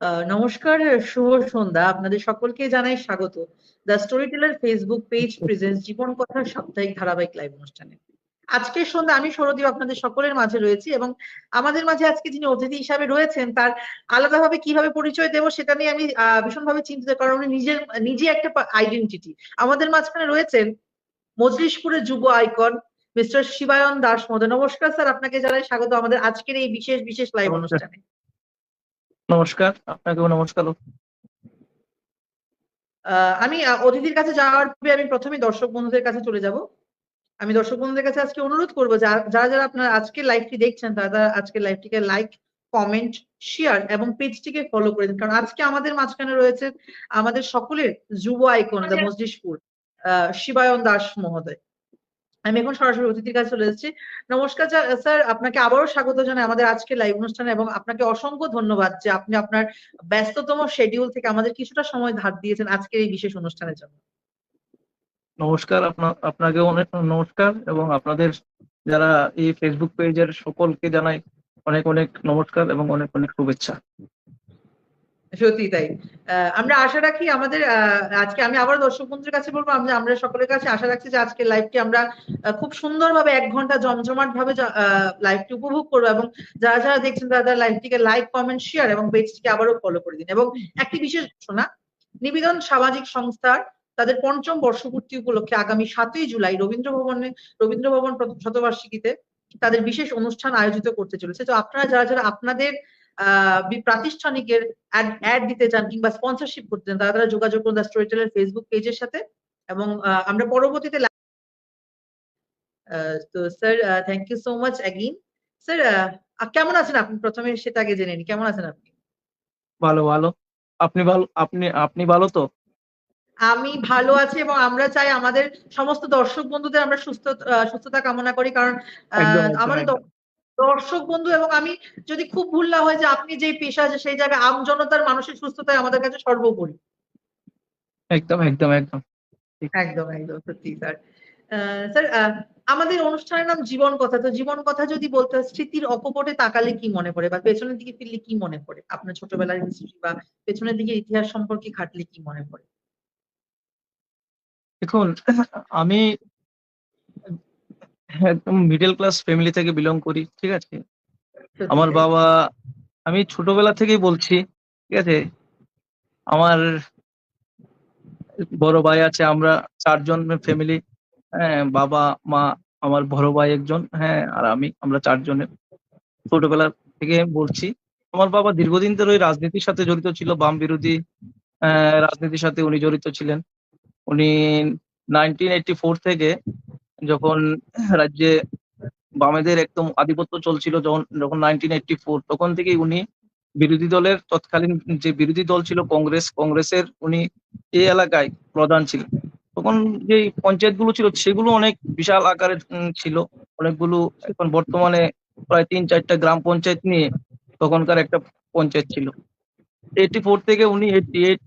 নমস্কার, শুভ সন্ধ্যা। আপনাদের সকলকে জানাই স্বাগত the story teller Facebook page presents জীবন কথার সাপ্তাহিক ধারাবাহিক লাইভ অনুষ্ঠানে। আজকের সন্ধ্যা আমি সরদীপ আপনাদের সকলের মাঝে রয়েছি এবং আমাদের মাঝে আজকে যিনি অতিথি হিসাবে রয়েছেন তার আলাদাভাবে কিভাবে পরিচয় দেব সেটা নিয়ে আমি ভীষণভাবে চিন্তিত, কারণ উনি নিজে একটা আইডেন্টিটি। আমাদের মাঝখানে রয়েছেন মজলিশপুরের যুব আইকন মিস্টার শিবায়ন দাস মহোদয়। নমস্কার স্যার, আপনাকে জানাই স্বাগত আমাদের আজকের এই বিশেষ বিশেষ লাইভ নমস্কার। অনুষ্ঠানে। নমস্কার, আপনাকেও নমস্কার। আমি অতিথির কাছে যাওয়ার পূর্বে আমি প্রথমেই দর্শক বন্ধুদের কাছে চলে যাব। আমি দর্শক বন্ধুদের কাছে আজকে অনুরোধ করবো যারা যারা আপনারা আজকের লাইভটি দেখছেন তারা আজকের লাইভটিকে লাইক, কমেন্ট, শেয়ার এবং পেজটিকে ফলো করে দিন, কারণ আজকে আমাদের মাঝখানে রয়েছে আমাদের সকলের যুব আইকন দ্য মজলিশপুর শিবায়ন দাস মহোদয়। আমি এখন সরাসরি অতিথির কাছে চলে এসেছি। নমস্কার স্যার, আপনাকে আবারও স্বাগত জানাই আমাদের আজকের লাইভ অনুষ্ঠানে এবং আপনাকে অসংখ্য ধন্যবাদ যে আপনি আপনার ব্যস্ততম শিডিউল থেকে আমাদের কিছুটা সময় ধার দিয়েছেন আজকের এই বিশেষ অনুষ্ঠানের জন্য। নমস্কার, আপনাকেও অনেক নমস্কার এবং আপনাদের যারা এই ফেসবুক পেজের সকলকে জানাই অনেক অনেক নমস্কার এবং অনেক অনেক শুভেচ্ছা। সত্যি তাই। আমরা আশা রাখি আমাদের আজকে আমি আবার দর্শক বন্ধুদের কাছে বলবো, আমরা সকলের কাছে আশা রাখছি যে আজকের লাইভটি আমরা খুব সুন্দরভাবে 1 ঘন্টা জমজমাট ভাবে লাইভটি উপভোগ করবো এবং যারা যারা দেখছেন তারা লাইভটিকে লাইক, কমেন্ট, শেয়ার এবং পেজটিকে আবারও ফলো করে দিন। এবং একটি বিশেষ ঘোষণা, নিবেদন সামাজিক সংস্থার তাদের ৫ম বর্ষপূর্তি উপলক্ষে আগামী ৭ই জুলাই রবীন্দ্র ভবন শতবার্ষিকীতে তাদের বিশেষ অনুষ্ঠান আয়োজিত করতে চলেছে। তো আপনারা যারা যারা আপনাদের প্রাতিষ্ঠানিকের অ্যাড দিতে চান কিংবা স্পন্সরশিপ করতে চান তারা যোগাযোগ করুন দ্য স্টোরি টেলার ফেসবুক পেজের সাথে এবং আমরা পরবর্তীতে তো sir thank you so much again. Sir কেমন আছেন আপনি? প্রথমে সেটা আগে জেনে নিই, কেমন আছেন আপনি? ভালো ভালো। আপনি ভালো? আপনি ভালো তো? আমি ভালো আছি এবং আমরা চাই আমাদের সমস্ত দর্শক বন্ধুদের আমরা সুস্থতা কামনা করি, কারণ একদম একদম আমাদের একদম দর্শক বন্ধু এবং আমি যদি খুব ভুল না হয় যে আপনি যে পেশা আছে সেই জায়গায় আমজনতার মানসিক সুস্থতাই আমাদের কাছে সর্বোপরি। একদম একদম একদম ঠিক। একদম একদম সত্যি স্যার। স্যার আমাদের অনুষ্ঠানের নাম জীবন কথা। তো জীবন কথা যদি বলতে হয়, স্মৃতির অকপটে তাকালে কি মনে পড়ে বা পেছনের দিকে ফিরলে কি মনে পড়ে? আপনার ছোটবেলার হিস্ট্রি বা পেছনের দিকে ইতিহাস সম্পর্কে ঘাটলে কি মনে পড়ে? দেখুন, আমি একদম মিডল ক্লাস ফ্যামিলি থেকে বিলং করি, ঠিক আছে। সত্যি আমার তাই। বাবা, আমি ছোটবেলা থেকেই বলছি, ঠিক আছে, আমার বড় ভাই আছে, আমরা 4 জন ফ্যামিলি। হ্যাঁ, বাবা, মা, আমার বড় ভাই একজন, হ্যাঁ, আর আমরা 4 জনের ছোটবেলা থেকে বলছি। আমার বাবা দীর্ঘদিন ধরে ওই রাজনীতির সাথে জড়িত ছিল, বাম বিরোধী রাজনীতির সাথে উনি জড়িত ছিলেন। উনি 1984 থেকে, যখন রাজ্যে বামেদের একদম আধিপত্য চলছিল, যখন 1984 তখন থেকেই উনি বিরোধী দলের তৎকালীন যে বিরোধী দল ছিল কংগ্রেসের উনি এই এলাকায় প্রধান ছিলেন। তখন যে পঞ্চায়েতগুলো ছিল সেগুলো অনেক বিশাল আকারের ছিল অনেকগুলো। এখন বর্তমানে প্রায় 3-4টা গ্রাম পঞ্চায়েত নিয়ে তখনকার একটা পঞ্চায়েত ছিল। 84 থেকে উনি 88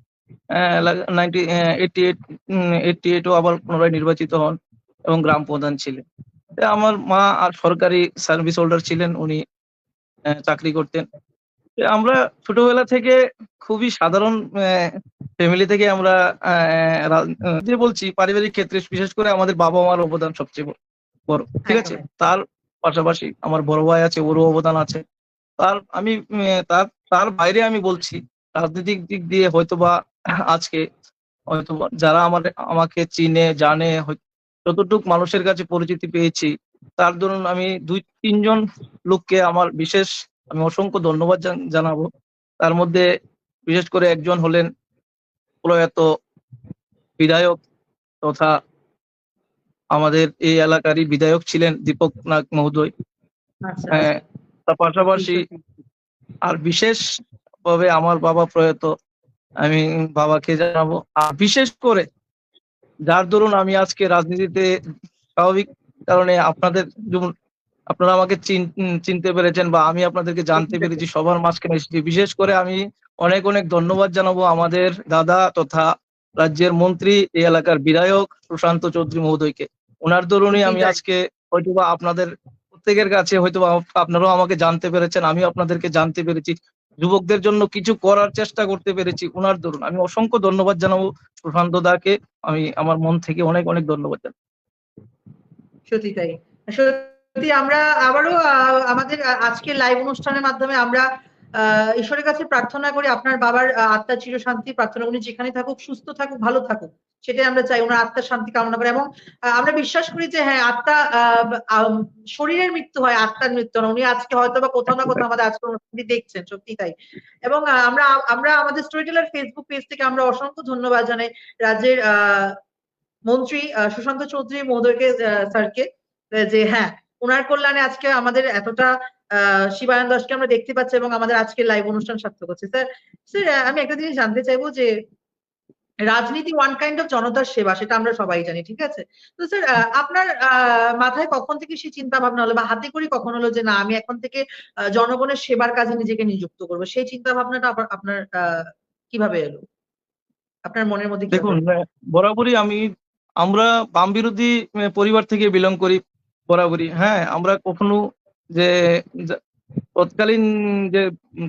88ও আবার পুনরায় নির্বাচিত হন এবং গ্রাম প্রধান ছিলেন। আমার মা আর সরকারি সার্ভিস হোল্ডার ছিলেন, উনি চাকরি করতেন। আমরা ছোটবেলা থেকে খুবই সাধারণ ফ্যামিলি থেকে আমরা যে বলছি পারিবারিক ক্ষেত্রে বিশেষ করে আমাদের বাবা মার অবদান সবচেয়ে বড়, ঠিক আছে। একদম তার পাশাপাশি আমার বড় ভাই আছে, ওরও অবদান আছে। তার আমি তার বাইরে আমি বলছি রাজনৈতিক দিক দিয়ে হয়তোবা আজকে হয়তোবা যারা আমাকে চিনে জানে, যতটুক মানুষের কাছে পরিচিতি পেয়েছি, তার দরুন আমি 2-3 জন লোককে আমি অসংখ্য ধন্যবাদ জানাবো। তার মধ্যে বিশেষ করে একজন হলেন প্রয়াত বিধায়ক তথা আমাদের এই এলাকারই বিধায়ক ছিলেন দীপক নাগ মহোদয়। আচ্ছা হ্যাঁ, আচ্ছা। তার পাশাপাশি আর বিশেষ ভাবে আমার বাবা প্রয়াত, আমি বাবাকে জানাবো। আর বিশেষ করে যার দরুন আমি আজকে রাজনীতিতে স্বাভাবিক কারণে যেমন আপনারা আমাকে চিনতে পেরেছেন বা আমি আপনাদেরকে জানতে পেরেছি সবার মাঝখানে এসেছি। বিশেষ করে আমি অনেক অনেক ধন্যবাদ জানাবো আমাদের দাদা তথা রাজ্যের মন্ত্রী, এই এলাকার বিধায়ক প্রশান্ত চৌধুরী মহোদয়কে। ওনার দরুনই আমি আজকে হয়তোবা আপনাদের প্রত্যেকের কাছে হয়তোবা আপনারাও আমাকে জানতে পেরেছেন, আমিও আপনাদেরকে জানতে পেরেছি। যুবকদের জন্য কিছু করার চেষ্টা করতে পেরেছি ওনার দরুন। আমি অসংখ্য ধন্যবাদ জানাবো সুশান্ত দাকে। আমি আমার মন থেকে অনেক অনেক ধন্যবাদ জানাই। সত্যি তাই। সত্যি আমরা আবারও আমাদের আজকের লাইভ অনুষ্ঠানের মাধ্যমে আমরা ঈশ্বরের কাছে প্রার্থনা করি আপনার বাবার আত্মার চিরশান্তি প্রার্থনা, উনি যেখানে থাকুক সুস্থ থাকুক ভালো থাকুক, সেটাই আমরা চাই, ওনার আত্মার শান্তি কামনা করে। এবং আমরা বিশ্বাস করি যে হ্যাঁ, আত্মা শরীরের মৃত্যু হয়, আত্মার মৃত্যু না। উনি আজকে হয়তো বা কোথাও না কোথাও আমাদের আজকের অনুষ্ঠানটি দেখছেন, সত্যি তাই। এবং আমরা আমরা আমাদের স্টোরি টেলার ফেসবুক পেজ থেকে আমরা অসংখ্য ধন্যবাদ জানাই রাজ্যের মন্ত্রী সুশান্ত চৌধুরী মহোদয়কে, স্যারকে, যে হ্যাঁ, উনার কল্যাণে আজকে আমাদের এতটা শিবায়ন দাসকে আমরা দেখতে পাচ্ছি এবং আমাদের আজকের লাইভ অনুষ্ঠান সার্থক হচ্ছে। স্যার, স্যার আমি একটা জিনিস জানতে চাইবো যে রাজনীতি ওয়ান কাইন্ড অফ জনতার সেবা, সেটা আমরা সবাই জানি, ঠিক আছে? তো স্যার, আপনার মাথায় কখন থেকে সেই চিন্তা ভাবনা হলো বা হাতে করি কখন হলো যে না, আমি এখন থেকে জনগণের সেবার কাজে নিজেকে নিযুক্ত করবো, সেই চিন্তা ভাবনাটা আপনার কিভাবে এলো, আপনার মনের মধ্যে কিভাবে দেখুন, এলো? বরাবরই আমরা বাম বিরোধী পরিবার থেকে বিলং করি বরাবরই। হ্যাঁ, আমরা কখনো যে তৎকালীন যে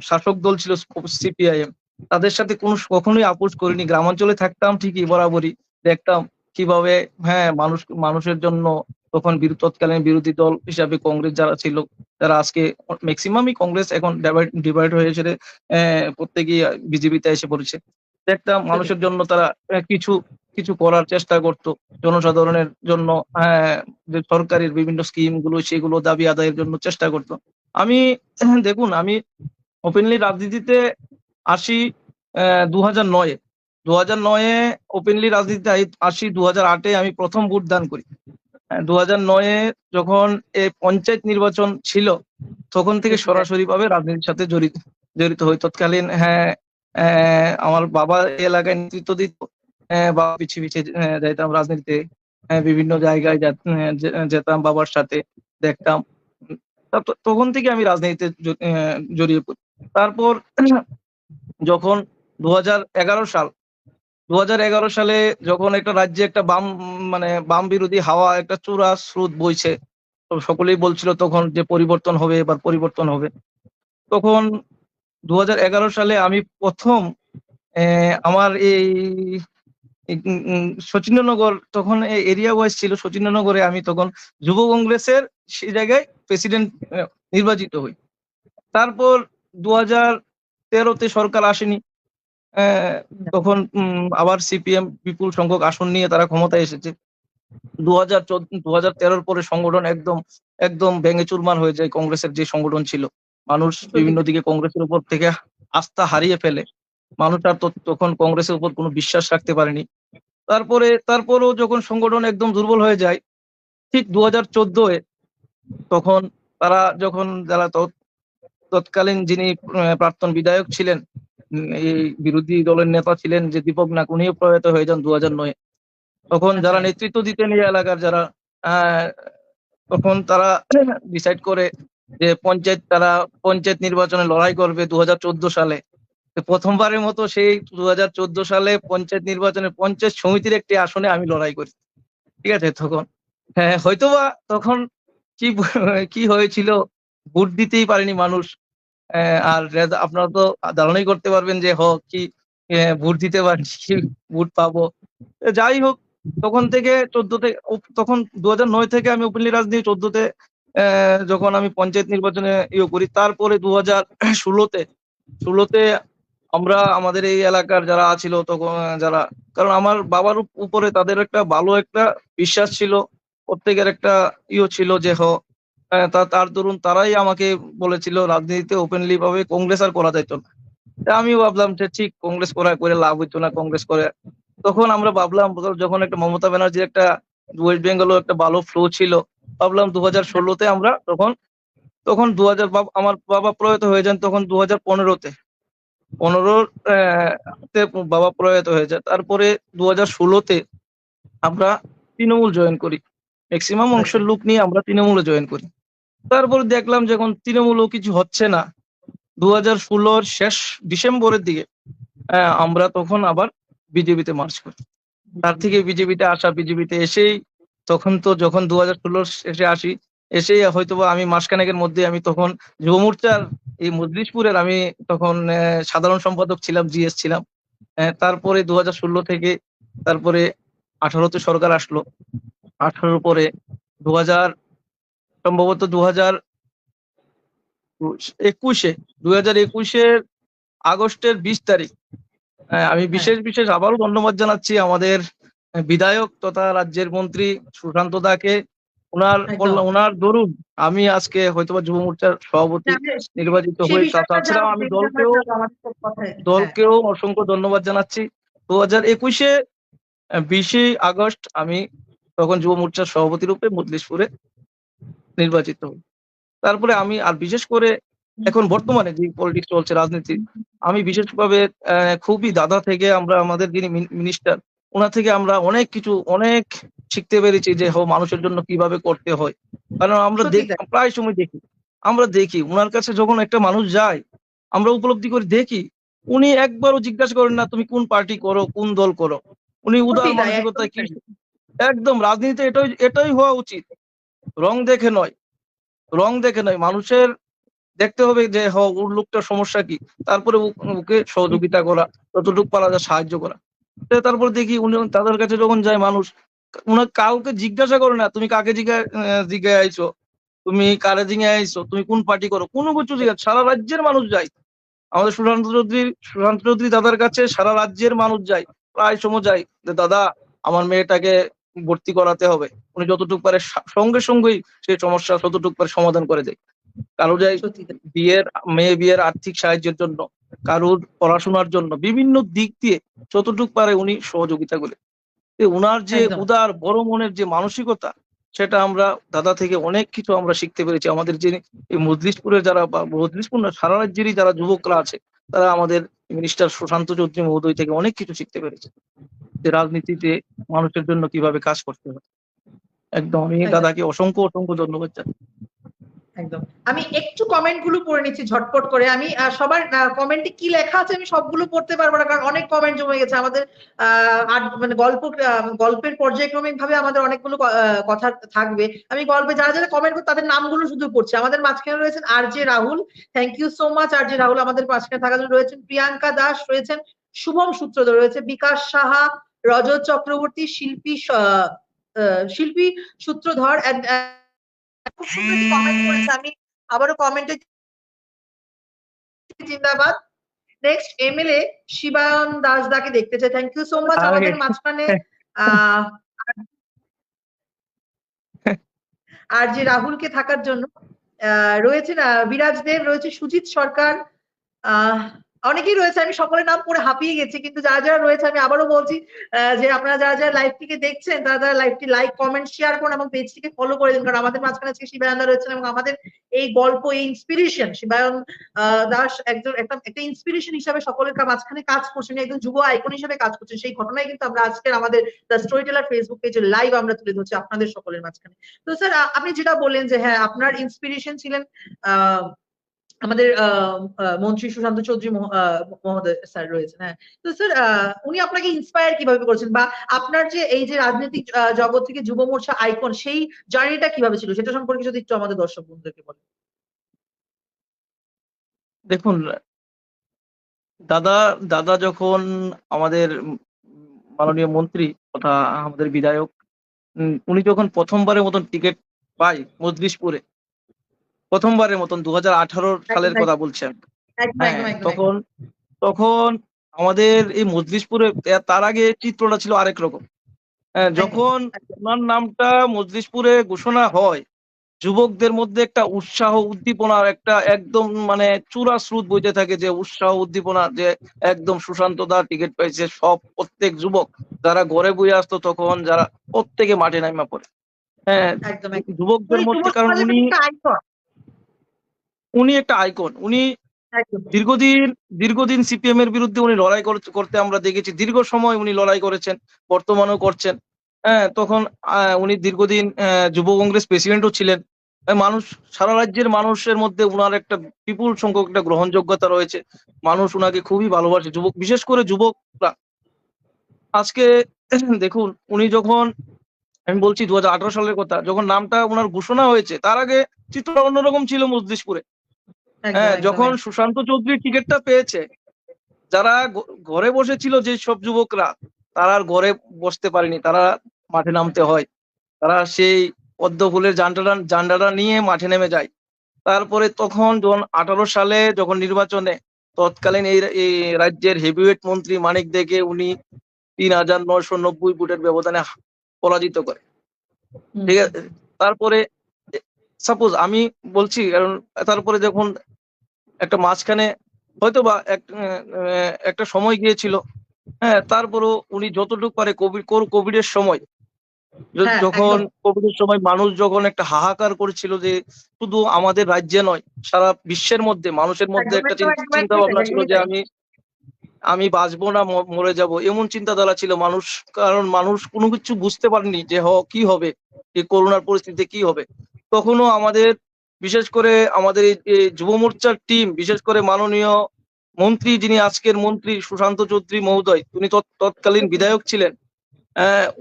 শাসক দল ছিল সিপিআইএম, তাদের সাথে কখনোই আপোষ করিনি। গ্রামাঞ্চলে থাকতাম ঠিকই, বরাবরই দেখতাম কিভাবে হ্যাঁ মানুষের জন্য তখন তৎকালীন বিরোধী দল হিসাবে কংগ্রেস যারা ছিল, যারা আজকে ম্যাক্সিমামই কংগ্রেস এখন ডিভাইড হয়ে এসে প্রত্যেকেই বিজেপিতে এসে পড়েছে। দেখতাম মানুষের জন্য তারা কিছু কিছু করার চেষ্টা করতো, জনসাধারণের জন্য যে সরকারের বিভিন্ন স্কিম গুলো সেগুলো দাবি আদায়ের জন্য চেষ্টা করতো। আমি দেখুন, আমি ওপেনলি রাজনীতিতে আসি 2009-এ। 2009-এ ওপেনলি রাজনীতিতে আসি। 2008-এ আমি প্রথম ভোট দান করি। 2009-এ যখন পঞ্চায়েত নির্বাচন ছিল, তখন থেকে সত্যি তাই। সরাসরি ভাবে রাজনীতির সাথে জড়িত হই। তৎকালীন আমার বাবা এই এলাকায় নেতৃত্ব দিত, বা পিছিয়ে পিছিয়ে যাইতাম রাজনীতিতে। বিভিন্ন জায়গায় যেতাম বাবার সাথে, দেখতাম। তখন থেকে আমি রাজনীতিতে জড়িয়ে পড়ি। তারপর যখন 2011 সালে যখন একটা রাজ্যে একটা বাম বিরোধী হাওয়া, একটা চূড়া স্রোত বইছে, তো সকলেই বলছিল তখন যে পরিবর্তন হবে, এবার পরিবর্তন হবে। তখন 2011 সালে আমি প্রথম আমার এই শচীন্দ্রনগর, তখন এরিয়া ওয়াইজ ছিল, শচীন্দ্রনগরে আমি তখন যুব কংগ্রেসের সেই জায়গায় প্রেসিডেন্ট নির্বাচিত হই। তারপর 2013-তে সরকার আসেনি। তখন আবার সিপিএম বিপুল সংখ্যক আসন নিয়ে তারা ক্ষমতায় এসেছে। 2013-র পরে সংগঠন একদম একদম ভেঙে চুরমার হয়ে যায়। কংগ্রেসের যে সংগঠন ছিল, মানুষ সত্যি বিভিন্ন তাই। দিকে কংগ্রেসের উপর থেকে আস্থা হারিয়ে ফেলে। মানুষ আর তখন কংগ্রেসের উপর কোনো বিশ্বাস রাখতে পারেনি। তারপরও যখন সংগঠন একদম দুর্বল হয়ে যায়, ঠিক 2014-এ তখন যারা তৎকালীন যিনি প্রাক্তন বিধায়ক ছিলেন, এই বিরোধী দলের নেতা ছিলেন যে দীপক নাগ, উনিও প্রয়াত হয়ে যান 2009-এ। তখন আচ্ছা। যারা নেতৃত্ব দিতেন এই এলাকার, যারা আহ, তখন তারা ডিসাইড করে যে পঞ্চায়েত নির্বাচনে লড়াই করবে 2014 সালে। তো প্রথমবারের মতো সেই 2014 সালে পঞ্চায়েত নির্বাচনে পঞ্চায়েত সমিতির একটি আসনে আমি লড়াই করি। ঠিক আছে? তখন হয়তোবা তখন কি কি হয়েছিল, ভোট দিতেই পারেনি মানুষ। আর আপনারা তো ধারণাই করতে পারবেন যে কি ভোট দিতে পারিনি, কি ভোট পাবো। যাই হোক, তখন থেকে 14-তে, তখন 2009 থেকে আমি ওপেনলি রাজনীতি, 14-তে যখন আমি পঞ্চায়েত নির্বাচনে করি, তারপরে 2016-তে আমরা আমাদের এই এলাকার যারা ছিল তখন, কারণ আমার বাবার উপরে তাদের একটা ভালো একটা বিশ্বাস ছিল, প্রত্যেকের একটা ছিল যে তার দরুন তারাই আমাকে বলেছিল রাজনীতিতে ওপেনলি ভাবে কংগ্রেস আর করা যাইতো না। আমিও ভাবলাম যে ঠিক, কংগ্রেস করে লাভ হইতো না, কংগ্রেস করে। তখন আমরা ভাবলাম, যখন একটা মমতা ব্যানার্জির একটা ওয়েস্ট বেঙ্গলও একটা ভালো ফ্লো ছিল, ভাবলাম 2016-তে আমরা তখন 2000, আমার বাবা প্রয়াত হয়ে যান তখন 2015-তে। 15 বাবা প্রয়াত হয়ে যায়। তারপরে 2016-তে আমরা তৃণমূল জয়েন করি। ম্যাক্সিমাম আচ্ছা। অংশের লোক নিয়ে আমরা তৃণমূলে জয়েন করি। তারপর দেখলাম যখন তৃণমূলও কিছু হচ্ছে না, 2016-র শেষ ডিসেম্বরের দিকে আমরা তখন আবার বিজেপিতে মার্চ করি। তার থেকে বিজেপিতে এসেই তখন তো, যখন 2016 শেষে আসি, এসে হয়তোবা আমি মাসখানেকের মধ্যে আমি তখন যুব মোর্চার এই মজলিশপুরের আমি তখন সাধারণ সম্পাদক ছিলাম, জিএস ছিলাম। তারপরে 2016 থেকে তারপরে 18তে সরকার আসলো। 18 পরে 2000 সম্ভবত 2021-এ 2021-এর আগস্টের 20 তারিখ আমি হ্যাঁ, বিশেষ আবারও ধন্যবাদ জানাচ্ছি আমাদের বিধায়ক তথা রাজ্যের মন্ত্রী সুশান্ত দাকে। একদম। ওনার দরুন আমি আজকে হয়তোবা যুব মোর্চার সভাপতি না, আমি নির্বাচিত সেই হই। বিষয়টা তাছাড়াও যাবো, আমি সেই বিষয়টা যাবো, আমাদের তো কথায়। হ্যাঁ, দলকেও অসংখ্য ধন্যবাদ জানাচ্ছি। 2021-এ 20 আগস্ট আমি তখন যুব মোর্চার সভাপতি রূপে মজলিশপুরে নির্বাচিত হই। তারপরে আমি আর বিশেষ করে এখন বর্তমানে যে পলিটিক্স চলছে, রাজনীতি, আমি বিশেষভাবে খুবই দাদা থেকে আমরা আমাদের যিনি মিনিস্টার, ওনার থেকে আমরা অনেক শিখতে পেরেছি যে মানুষের জন্য কিভাবে করতে হয়। কারণ আমরা সত্যি তাই। প্রায় সময় আমরা দেখি উনার কাছে যখন একটা মানুষ যায়, আমরা উপলব্ধি করে দেখি উনি একবারও জিজ্ঞাসা করেন না তুমি কোন পার্টি করো, কোন দল করো। উনি সত্যি উদার তাই, মানসিকতায় একদমই কি তাই। একদম রাজনীতিতে এটাই হওয়া উচিত। রং দেখে নয়, মানুষের দেখতে হবে যে ওর লোকটার সমস্যা কি, তারপরে ওকে সহযোগিতা করা, যতটুকু পারা যায় সাহায্য করা। তারপর দেখি উনি তাদের কাছে যখন যায় মানুষ, উনার কাউকে জিজ্ঞাসা করে না তুমি কাকে জিজ্ঞাসা আইছো, তুমি কারে জিজ্ঞাসা আইছো, তুমি কোন পার্টি করো, কোনো কিছু জিজ্ঞাসা। সারা রাজ্যের মানুষ যায় আমাদের সুশান্ত চৌধুরী দাদার কাছে, সারা রাজ্যের মানুষ যায়, প্রায় সময় যায় যে দাদা আমার মেয়েটাকে ভর্তি করাতে হবে। উনি যতটুকু পারে সঙ্গে সঙ্গেই সেই সমস্যা যতটুকু পারে সমাধান করে দেয়। কারো যায় সত্যি তাই। মেয়ে বিয়ের আর্থিক সাহায্যের জন্য, কারোর পড়াশোনার জন্য, বিভিন্ন দিক দিয়ে যতটুকু পারে উনি সহযোগিতা করে। উনার যে একদম। উদার বড় মনের যে মানসিকতা, সেটা আমরা দাদা থেকে অনেক কিছু আমরা শিখতে পেরেছি। আমাদের যে এই মজলিশপুরের যারা, বা মজলিশপুর না, সারা রাজ্যেরই যারা যুবকরা আছে, তারা আমাদের মিনিস্টার সুশান্ত চৌধুরী মহোদয় থেকে অনেক কিছু শিখতে পেরেছে যে রাজনীতিতে মানুষের জন্য কিভাবে কাজ করতে হয়। একদম আমি একদম। দাদাকে অসংখ্য অসংখ্য ধন্যবাদ জানাই। একদম। আমি একটু কমেন্ট গুলো পড়ে নিচ্ছি ঝটপট করে। আমি সবার কমেন্টে কি লেখা আছে আমি সবগুলো পড়তে পারবো না, কারণ অনেক কমেন্ট জমে গেছে আমাদের। মানে গল্পের পর্যায়ক্রমিক ভাবে আমাদের অনেকগুলো কথা থাকবে। আমি গল্পে যারা যারা কমেন্ট করছে তাদের নামগুলো শুধু পড়ছি। আমাদের মাঝখানে রয়েছেন RJ Rahul, thank you so much RJ Rahul আমাদের মাঝখানে থাকার জন্য রয়েছেন। প্রিয়াঙ্কা দাস রয়েছেন, শুভম সূত্রধর রয়েছে, বিকাশ সাহা, রজত চক্রবর্তী, শিল্পী সূত্রধর, খুব সুন্দর একটি কমেন্ট করেছে। আমি আবারও কমেন্টে জিন্দাবাদ। নেক্সট এমএলএ শিবায়ন দাস দাকে দেখতে চাই, থ্যাংক ইউ সো মাচ আমাদের মাঝখানে আর যে রাহুলকে থাকার জন্য। রয়েছেন বিরাজ দেব, রয়েছে সুজিত সরকার, অনেকেই রয়েছে, আমি সকলের নাম পড়ে হাঁপিয়ে গেছি, কিন্তু যারা যারা রয়েছে আমি আবারও বলছি যে আপনারা যারা যারা লাইভটিকে দেখছেন তারা তারা লাইভটি লাইক কমেন্ট শেয়ার করুন এবং পেজটিকে ফলো করে দিন, কারণ আমাদের মাঝখানে আজকে শিবায়ন দা রয়েছেন এবং আমাদের এই গল্প, এই ইন্সপিরেশন, শিবায়ন দাস একজন একটা ইন্সপিরেশন হিসাবে সকলের মাঝখানে কাজ করছেন, একজন যুব আইকন হিসেবে কাজ করছেন। সেই ঘটনায় কিন্তু আমরা আজকের আমাদের দ্য স্টোরি টেলার ফেসবুক পেজে লাইভ আমরা তুলে ধরছি আপনাদের সকলের মাঝখানে। তো স্যার আপনি যেটা বললেন যে হ্যাঁ আপনার ইন্সপিরেশন ছিলেন আমাদের মন্ত্রী সুশান্ত চৌধুরী মহোদয় স্যার রয়েছেন। হ্যাঁ, তো স্যার উনি আপনাকে ইন্সপায়ার কিভাবে করেছেন, বা আপনার যে এই যে রাজনৈতিক জগৎ থেকে যুব মোর্চা আইকন, সেই জার্নিটা কিভাবে ছিল সেটা সম্পর্কে যদি একটু আমাদের দর্শক বন্ধুদেরকে বলেন। দেখুন দাদা দাদা যখন আমাদের মাননীয় মন্ত্রী তথা আমাদের বিধায়ক, উনি যখন প্রথমবারের মতন টিকিট পাই মজলিশপুরে, প্রথমবারের মতন 2018 সালের একদম কথা বলছি আমি। একদম হ্যাঁ, একদম একদম একদম। তখন তখন আমাদের এই মজলিশপুরে তার আগে চিত্রটা ছিল আরেক রকম। একদম যখন একদম। ওনার নামটা মজলিশপুরে ঘোষণা হয়, যুবকদের মধ্যে একটা উৎসাহ উদ্দীপনার একটা একদম মানে চূড়া স্রোত বইতে থাকে, যে উৎসাহ উদ্দীপনা, যে একদম সুশান্ত দা টিকিট পাইছে, সব প্রত্যেক যুবক যারা ঘরে বইয়ে আসতো তখন যারা প্রত্যেকে মাঠে নামা পড়ে। হ্যাঁ, একদম একদম। যুবকদের উনি যুব মধ্যে, কারণ সমাজের উনি প্রতি একটা আইকন। উনি একটা আইকন। উনি একদম দীর্ঘদিন দীর্ঘদিন সিপিএম এর বিরুদ্ধে উনি লড়াই করতে আমরা দেখেছি, দীর্ঘ সময় উনি লড়াই করেছেন, বর্তমানেও করছেন। হ্যাঁ, তখন উনি দীর্ঘদিন যুব কংগ্রেস প্রেসিডেন্টও ছিলেন। মানুষ, সারা রাজ্যের মানুষের মধ্যে উনার একটা বিপুল সংখ্যক একটা গ্রহণযোগ্যতা রয়েছে। মানুষ উনাকে খুবই ভালোবাসে, বিশেষ করে যুবকরা। আজকে দেখুন উনি যখন আমি বলছি 2018 সালের কথা, যখন নামটা ওনার ঘোষণা হয়েছে তার আগে চিত্র অন্যরকম ছিল মজলিশপুরে। একদম হ্যাঁ, একদম যখন একদম। সুশান্ত চৌধুরী টিকিটটা পেয়েছে, যারা ঘরে বসেছিল যে সব যুবকরা, তারা আর ঘরে বসতে পারেনি, তারা মাঠে নামতে হয়। তারা সেই পদ্ম ফুলের জান্ডাটা নিয়ে মাঠে নেমে যায়। তারপরে তখন যখন 18 সালে যখন নির্বাচনে তৎকালীন এই রাজ্যের হেভিওয়েট মন্ত্রী মানিক দেকে উনি 3,990 ভোটের ব্যবধানে পরাজিত করে। হুম ঠিক হুম আছে, তারপরে সাপোজ আমি বলছি, কারণ তারপরে যখন একটা মাঝখানে হয়তো বা একটা সময় গিয়েছিল, হ্যাঁ, তারপরও উনি যতটুকু পারে কোভিডের সময়, হ্যাঁ যখন একদম কোভিডের সময় মানুষ যখন একটা হাহাকার করেছিল যে শুধু আমাদের রাজ্যে নয়, সারা বিশ্বের মধ্যে মানুষের মধ্যে একদম একটা একদম একদম চিন্তা একদমই তাই ভাবনা ছিল একদমই যে তাই। আমি আমি বাঁচবো না মরে যাব, এমন চিন্তাধারা ছিল মানুষ। কারণ মানুষ কোনো কিছু বুঝতে পারেনি যে কি হবে, এই করোনার পরিস্থিতিতে কি হবে। তখনও আমাদের, বিশেষ করে আমাদের এই যুব মোর্চার টিম, বিশেষ করে মাননীয় মন্ত্রী, যিনি আজকের মন্ত্রী সুশান্ত চৌধুরী মহোদয়, উনি তৎকালীন বিধায়ক ছিলেন।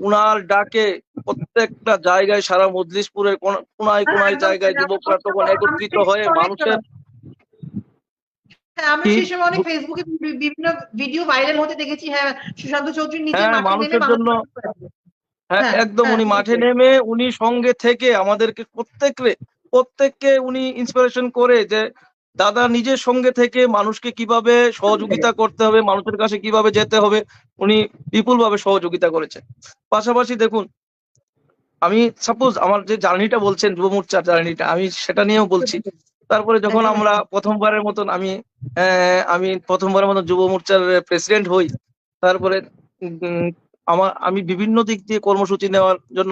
উনার ডাকে প্রত্যেকটা জায়গায়, সারা মজলিশপুরের কোনায় হ্যাঁ কোনায় একদম তাই। জায়গায় আমরা যুবকরা তখন আমরা একত্রিত সেই হয়ে সময় অনেক মানুষের হ্যাঁ আমরা কি, সেই সময় অনেক ফেসবুকে বিভিন্ন ভিডিও ভাইরাল হতে দেখেছি। হ্যাঁ, সুশান্ত চৌধুরী নিজে হ্যাঁ, মাঠে নেমে মানুষের জন্য, মানুষের পাশে দাঁড়াচ্ছে। হ্যাঁ হ্যাঁ একদম, হ্যাঁ উনি ঠিক মাঠে তাই। নেমে উনি সঙ্গে থেকে আমাদেরকে প্রত্যেককে উনি ইন্সপিরেশন করে যে দাদা নিজের সঙ্গে থেকে মানুষকে কিভাবে সহযোগিতা করতে হবে, মানুষের কাছে কিভাবে যেতে হবে, উনি বিপুল ভাবে সহযোগিতা করেছে। পাশাপাশি দেখুন, আমি সাপোজ আমার যে জার্নিটা বলছেন, যুব মোর্চার জার্নিটা, আমি সেটা নিয়েও বলছি। তারপরে যখন একদম আমরা একদম প্রথমবারের মতন আমি প্রথমবারের মতন যুব মোর্চার প্রেসিডেন্ট হই, তারপরে উম, আমি বিভিন্ন দিক দিয়ে কর্মসূচি নেওয়ার জন্য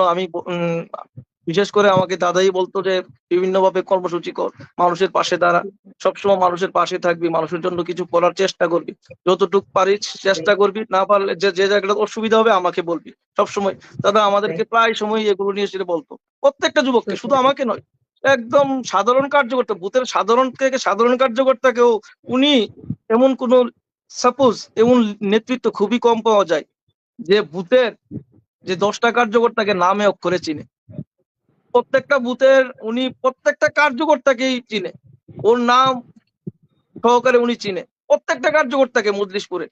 বিশেষ করে আমাকে দাদাই বলতো যে বিভিন্নভাবে কর্মসূচি কর, মানুষের পাশে দাঁড়া, সবসময় মানুষের পাশে থাকবি, মানুষের জন্য কিছু করার চেষ্টা করবি, যতটুকু পারিস চেষ্টা করবি, না পারলে যে যে জায়গাটা অসুবিধা হবে আমাকে বলবি সবসময়। দাদা আমাদেরকে প্রায় সময় এগুলো নিয়ে সেটা বলতো, প্রত্যেকটা যুবককে, শুধু আমাকে নয়, একদম সাধারণ কার্যকর্তা, বুথের সাধারণ থেকে সাধারণ কার্যকর্তাকেও উনি, এমন কোন সাপোজ এমন নেতৃত্ব খুবই কম পাওয়া যায় যে বুথের যে 10টা কার্যকর্তাকে নামে অক্ষরে চিনে। প্রত্যেকটা বুথের উনি প্রত্যেকটা কার্যকর্তাকেই চিনে, ওর নাম সহকারে উনি চিনে প্রত্যেকটা কার্যকর্তাকে মজলিশপুরে।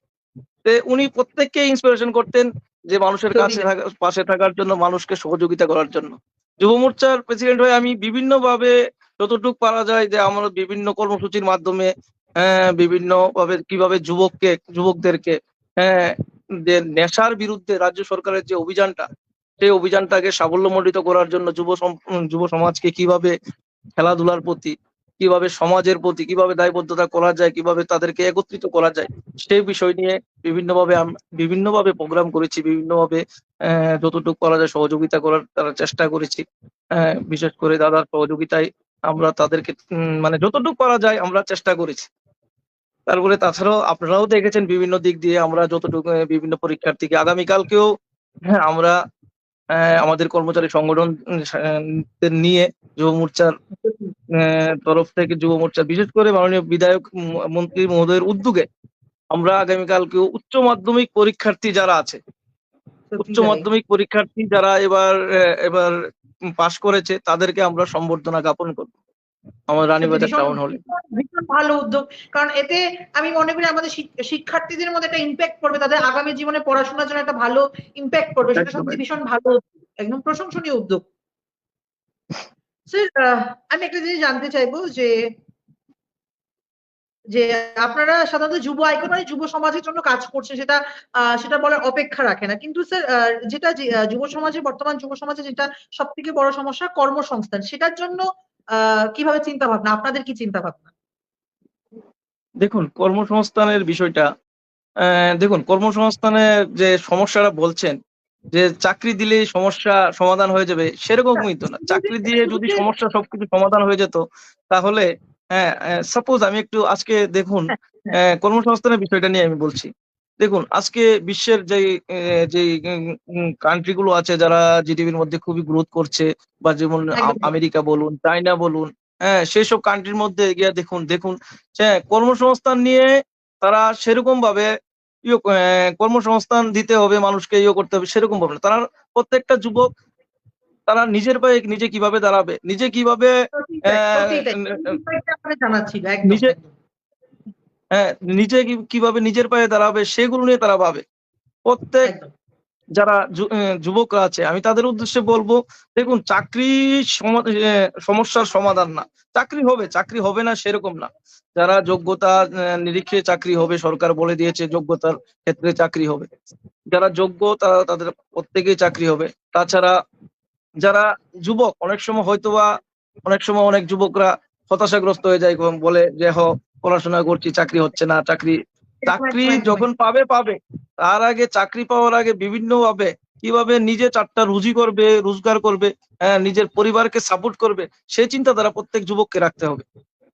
উনি প্রত্যেককে ইন্সপিরেশন করতেন যে মানুষের সত্যি কাছে তাই। পাশে থাকার জন্য, মানুষকে সহযোগিতা করার জন্য। যুব মোর্চার প্রেসিডেন্ট হয়ে আমি বিভিন্ন ভাবে যতটুকু পারা যায় যে আমরা বিভিন্ন কর্মসূচির মাধ্যমে, বিভিন্ন ভাবে কিভাবে যুবকদেরকে, হ্যাঁ, যে নেশার বিরুদ্ধে রাজ্য সরকারের যে অভিযানটা, সেই অভিযানটাকে সাফল্যমণ্ডিত করার জন্য যুব সমাজকে কিভাবে খেলাধুলার প্রতি, কিভাবে সমাজের প্রতি কিভাবে দায়বদ্ধতা করা যায়, কিভাবে তাদেরকে একত্রিত করা যায়, সেই বিষয় নিয়ে বিভিন্নভাবে প্রোগ্রাম করেছি, বিভিন্নভাবে যতটুকু করা যায় সহযোগিতা করার তারা চেষ্টা করেছি। বিশেষ করে দাদার সহযোগিতায় আমরা তাদেরকে মানে যতটুকু করা যায় আমরা চেষ্টা করেছি। তারপরে তাছাড়াও আপনারাও দেখেছেন বিভিন্ন দিক দিয়ে আমরা যতটুকু বিভিন্ন পরীক্ষার্থীকে আগামীকালকেও, হ্যাঁ, আমরা আমাদের কর্মচারী সংগঠন দের নিয়ে যুব মোর্চার তরফ থেকে, যুব মোর্চা বিশেষ করে মাননীয় বিধায়ক মন্ত্রী মহোদয়ের উদ্যোগে আমরা আগামীকালকে উচ্চ মাধ্যমিক পরীক্ষার্থী যারা আছে, সত্যি উচ্চ তাই। মাধ্যমিক পরীক্ষার্থী যারা এবার পাশ করেছে, তাদেরকে আমরা সম্বর্ধনা জ্ঞাপন করব আমার সত্যি রানীবাজার ভীষণ টাউন হলে। ভীষণ ভীষণ ভালো উদ্যোগ। কারণ এতে আমি মনে করি আমাদের শিক্ষার্থীদের মধ্যে একটা ইম্প্যাক্ট পড়বে, তাদের আগামী জীবনে পড়াশোনার জন্য একটা ভালো ইম্প্যাক্ট পড়বে, সেটা একদম সত্যি একদম। ভীষণ ভালো উদ্যোগ, একদম প্রশংসনীয় উদ্যোগ। স্যার, আমি একটা জিনিস জানতে চাইবো যে যে আপনারা সাধারণত যুব আইকন মানে যুব সমাজের জন্য কাজ করছেন, সেটা সেটা বলার অপেক্ষা রাখে না। কিন্তু স্যার, যেটা যুব সমাজে, বর্তমান যুব সমাজে যেটা সব থেকে বড় সমস্যা, কর্মসংস্থান, সেটার জন্য কিভাবে চিন্তা ভাবনা, আপনাদের কি চিন্তা ভাবনা? দেখুন, কর্মসংস্থানের বিষয়টা, দেখুন কর্মসংস্থানের যে সমস্যাটা বলছেন, যে চাকরি দিলেই সমস্যা সমাধান হয়ে যাবে, সেরকমই তো না। শুধু যে চাকরি দিয়ে শুধু যদি যে সমস্যা সবকিছু সমাধান হয়ে যেত, তাহলে, হ্যাঁ, সাপোজ আমি একটু আজকে দেখুন, হ্যাঁ, হ্যাঁ, কর্মসংস্থানের বিষয়টা নিয়ে আমি বলছি। দেখুন আজকে বিশ্বের যে কান্ট্রি গুলো আছে যারা জিডিপির মধ্যে খুবই গ্রোথ করছে, বা যেমন একদম আমেরিকা বলুন, চায়না বলুন, হ্যাঁ, সেই সব কান্ট্রির মধ্যে গিয়ে দেখুন দেখুন হ্যাঁ, কর্মসংস্থান নিয়ে তারা সেরকম ভাবে কর্মসংস্থান দিতে হবে মানুষকে, করতে হবে সেরকম ভাবে না। তারা প্রত্যেকটা যুবক তারা নিজের পায়ে নিজে কিভাবে দাঁড়াবে, নিজে কিভাবে সত্যিই তাই, সত্যিই তাই। এই বিষয়টা আমাদের জানা ছিল। একদম, নিজে একদম। নিজে কিভাবে নিজের পায়ে দাঁড়াবে সেগুলো নিয়ে তারা ভাবে। প্রত্যেক একদম। যারা যুবকরা আছে আমি তাদের উদ্দেশ্যে বলবো, দেখুন চাকরি সমস্যার সমাধান না। চাকরি হবে না সেরকম না। যারা যোগ্যতা নিরীক্ষে চাকরি হবে, সরকার বলে দিয়েছে যোগ্যতার ক্ষেত্রে চাকরি হবে। যারা যোগ্য তারা তাদের প্রত্যেকেই চাকরি হবে। তাছাড়া যারা যুবক অনেক সময় অনেক যুবকরা হতাশাগ্রস্ত হয়ে যায় এবং বলে যে পড়াশোনা করছি চাকরি হচ্ছে না, চাকরি একদম, চাকরি একদম, একদম, যখন পাবে। তার আগে চাকরি পাওয়ার আগে বিভিন্নভাবে কিভাবে নিজে ৪ টা রুজি করবে, রোজগার করবে, নিজের পরিবারকে সাপোর্ট করবে সেই চিন্তাধারা প্রত্যেক যুবককে রাখতে হবে।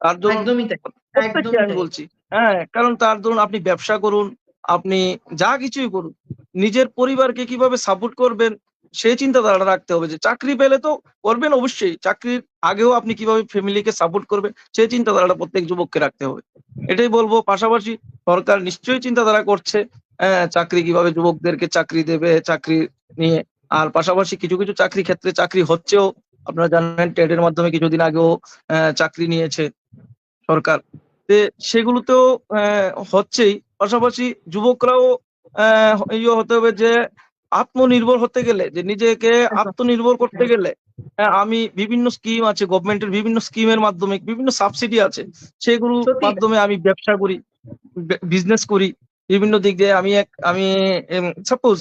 তার ধরুন একদমই তাই, প্রত্যেককে একদমই আমি তাই। বলছি, কারণ তার ধরুন আপনি ব্যবসা করুন, আপনি যা কিছুই করুন, নিজের পরিবারকে কিভাবে সাপোর্ট করবেন সেই চিন্তাধারাটা রাখতে হবে যে চাকরি পেলে তো করবেন অবশ্যই। চাকরির আগেও আপনি কিভাবে ফ্যামিলিকে সাপোর্ট করবেন সেই চিন্তাধারাটা প্রত্যেক যুবককে রাখতে হবে। এটাই বলবো। পাশাপাশি সরকার নিশ্চয়ই চিন্তাধারা করছে, চাকরি কিভাবে যুবকদেরকে চাকরি দেবে, চাকরি নিয়ে। আর পাশাপাশি কিছু চাকরি ক্ষেত্রে চাকরি হচ্ছেও। আপনারা জানেন টেটের মাধ্যমে কিছুদিন আগেও চাকরি নিয়েছে সরকার। সেগুলোতেও হচ্ছেই। পাশাপাশি যুবকরাও হতে হবে যে আত্মনির্ভর হতে গেলে, যে নিজেকে একদম। আত্মনির্ভর করতে গেলে আমি বিভিন্ন স্কিম আছে, গভর্নমেন্টের বিভিন্ন স্কিমের মাধ্যমে বিভিন্ন সাবসিডি আছে। সেগুলোর সত্যিই তাই। মাধ্যমে আমি ব্যবসা করি, বিজনেস করি। বিভিন্ন দিক দিয়ে আমি সাপোজ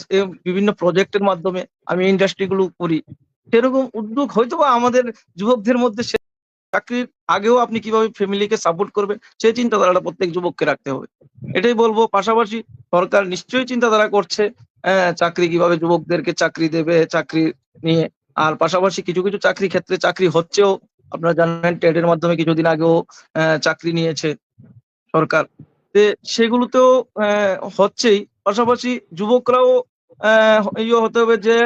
বিভিন্ন প্রজেক্টের মাধ্যমে আমি ইন্ডাস্ট্রি গুলো করি। সেরকম উদ্যোগ হয়তোবা আমাদের যুবকদের মধ্যে চাকরির আগেও আপনি কিভাবে ফ্যামিলিকে সাপোর্ট করবেন সেই চিন্তাধারাটা প্রত্যেক যুবককে রাখতে হবে। এটাই বলবো। পাশাপাশি সরকার নিশ্চয়ই চিন্তাধারা করছে, চাকরি কিভাবে যুবকদেরকে চাকরি দেবে, চাকরি নিয়ে। আর পাশাপাশি কিছু চাকরি ক্ষেত্রে চাকরি হচ্ছেও। আপনারা জানেন টেটের মাধ্যমে কিছুদিন আগেও চাকরি নিয়েছে সরকার। সেগুলোতেও হচ্ছেই। পাশাপাশি যুবকরাও হতে হবে যে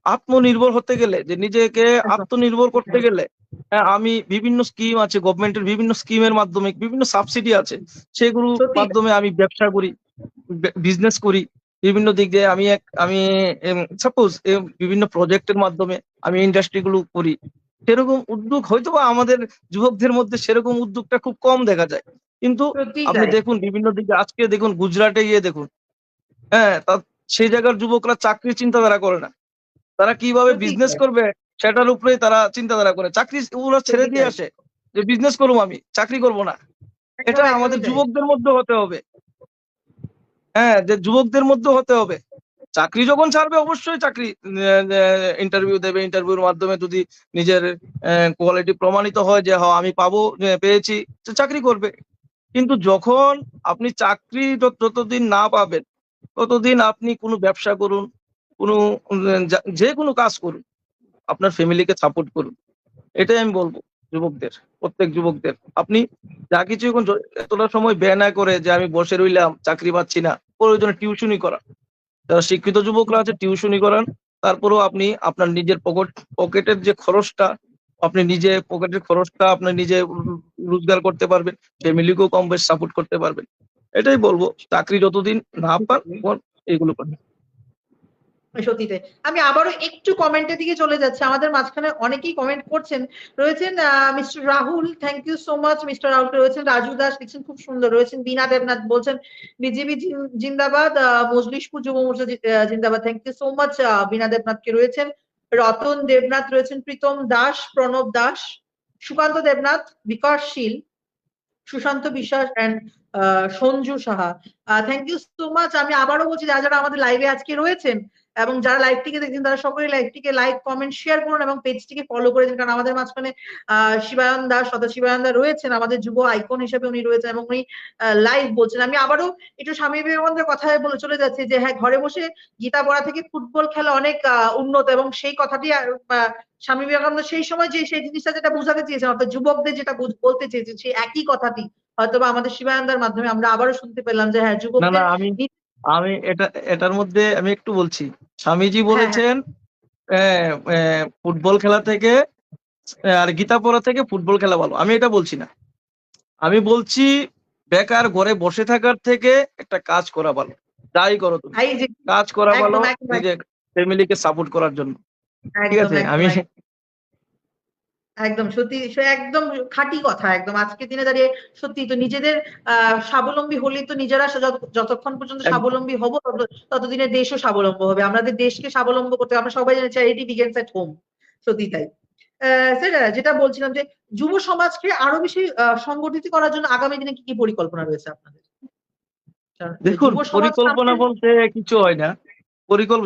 আত্মনির্ভর হতে গেলে, যে নিজেকে একদম। আত্মনির্ভর করতে গেলে আমি বিভিন্ন স্কিম আছে, গভর্নমেন্টের বিভিন্ন স্কিমের মাধ্যমে বিভিন্ন সাবসিডি আছে। সেগুলোর সত্যিই তাই। মাধ্যমে আমি ব্যবসা করি, বিজনেস করি। বিভিন্ন দিক দিয়ে আমি সাপোজ বিভিন্ন প্রজেক্টের মাধ্যমে আমি ইন্ডাস্ট্রি গুলো করি। সেরকম উদ্যোগ হয়তোবা আমাদের যুবকদের মধ্যে সেরকম উদ্যোগটা খুব কম দেখা যায়। কিন্তু সত্যিই আপনি তাই। দেখুন বিভিন্ন দিকে আজকে দেখুন গুজরাটে গিয়ে দেখুন, তা সেই জায়গার যুবকরা চাকরির চিন্তাধারা করে না। তারা কিভাবে সত্যিই বিজনেস তাই। করবে সেটার উপরেই তারা চিন্তাধারা করে। চাকরি ওরা ছেড়ে সত্যিই দিয়ে তাই। আসে যে বিজনেস করবো আমি, চাকরি করব না। একদম, এটা আমাদের একদমই তাই। যুবকদের মধ্যে হতে হবে। যে যুবকদের মধ্যে হতে হবে। চাকরি যখন ছাড়বে অবশ্যই চাকরি ইন্টারভিউ দেবে। ইন্টারভিউর মাধ্যমে যদি নিজের কোয়ালিটি প্রমাণিত হয় যে আমি পাবো, পেয়েছি, চাকরি করবে। কিন্তু যখন আপনি চাকরি যতদিন না পাবেন, ততদিন আপনি কোনো ব্যবসা করুন, কোনো যেকোনো কাজ করুন, আপনার ফ্যামিলিকে সাপোর্ট করুন। এটাই আমি বলব যুবকদের, প্রত্যেক যুবকদের। আপনি যা কিছু এখন এতটা সময় ব্যয় না করে যে আমি বসে রইলাম, চাকরি পাচ্ছি না, প্রয়োজনে টিউশনি করা। যারা শিক্ষিত যুবকরা আছে টিউশনি করান। তারপরেও আপনি আপনার নিজের পকেটের যে খরচটা, আপনি নিজে পকেটের খরচটা আপনি নিজে রোজগার করতে পারবেন। ফ্যামিলিকেও কম বেশ সাপোর্ট করতে পারবেন। এটাই বলবো। চাকরি যতদিন না পান এগুলো করেন। সত্যি তাই। আমি আবারও একটু কমেন্টের দিকে চলে যাচ্ছি। আমাদের মাঝখানে অনেকেই কমেন্ট করছেন। রয়েছেন mister Rahul, thank you so much mister Rahul. রয়েছেন রাজু দাস লিখছেন খুব সুন্দর। রয়েছেন বীণা দেবনাথ বলছেন বিজেপি জিন্দাবাদ, মজলিশপুর যুব মোর্চা জিন্দাবাদ। থ্যাংক ইউ সো মাচ বীণা দেবনাথকে। রয়েছেন রতন দেবনাথ, রয়েছেন Pritam Das, Pranab Das, Sukanta Debnath, Bikash Shil, Sushanta Biswas and Sanju Saha. Thank you so much. আমি আবারও বলছি যারা আমাদের লাইভে আজকে রয়েছেন এবং যারা লাইভটিকে দেখছেন তারা সকলেই লাইভটিকে লাইক, কমেন্ট, শেয়ার করুন এবং পেজটিকে ফলো করে দিন। কারণ আমাদের মাঝখানে শিবায়ন দাস, শিবায়ন দা রয়েছেন, আমাদের যুব আইকন হিসেবে উনি রয়েছেন এবং উনি লাইভ বলছেন। আমি আবারও একটু স্বামী বিবেকানন্দের কথায় বলে চলে যাচ্ছি যে হ্যাঁ, ঘরে বসে গীতা পড়া থেকে ফুটবল খেলা অনেক উন্নত এবং সেই কথাটি স্বামী বিবেকানন্দ সেই সময় যে সেই জিনিসটা যেটা বোঝাতে চেয়েছেন, অর্থাৎ যুবকদের যেটা বলতে চেয়েছেন সেই একই কথাটি হয়তোবা আমাদের শিবায়নদার মাধ্যমে আমরা আবারও শুনতে পেলাম যে হ্যাঁ, না, যুবকদের আমি এটার মধ্যে আমি একটু বলছি। স্বামীজি হ্যাঁ, হ্যাঁ, বলেছেন ফুটবল খেলা থেকে আর গীতা পড়া থেকে ফুটবল খেলা ভালো। আমি এটা বলছি না। আমি বলছি বেকার ঘরে বসে থাকার থেকে একটা কাজ করা ভালো। যাই করো তুমি। এই যে কাজ করা ভালো একদম, একদম, নিজের ফ্যামিলিকে সাপোর্ট করার জন্য। ঠিক একদম আছে একদম আমি একদম একদম সত্যি সে একদম খাঁটি কথা একদম আজকে দিনে দাঁড়িয়ে সত্যি তো নিজেদের স্বাবলম্বী হলেই তো নিজেরা যতক্ষণ পর্যন্ত একদম স্বাবলম্বী হবো ততদিনে দেশও স্বাবলম্বী হবে আমাদের দেশকে স্বাবলম্বী করতে আমরা সবাই জানি চ্যারিটি বিগিনস এট হোম সত্যি তাই স্যার যেটা বলছিলাম যে যুব সমাজকে আরো বেশি সংগঠিত করার জন্য আগামী দিনে কি কি পরিকল্পনা রয়েছে আপনাদের যে দেখুন যুব সমাজকে পরিকল্পনা আমাদের বলতে কিছু হয় না।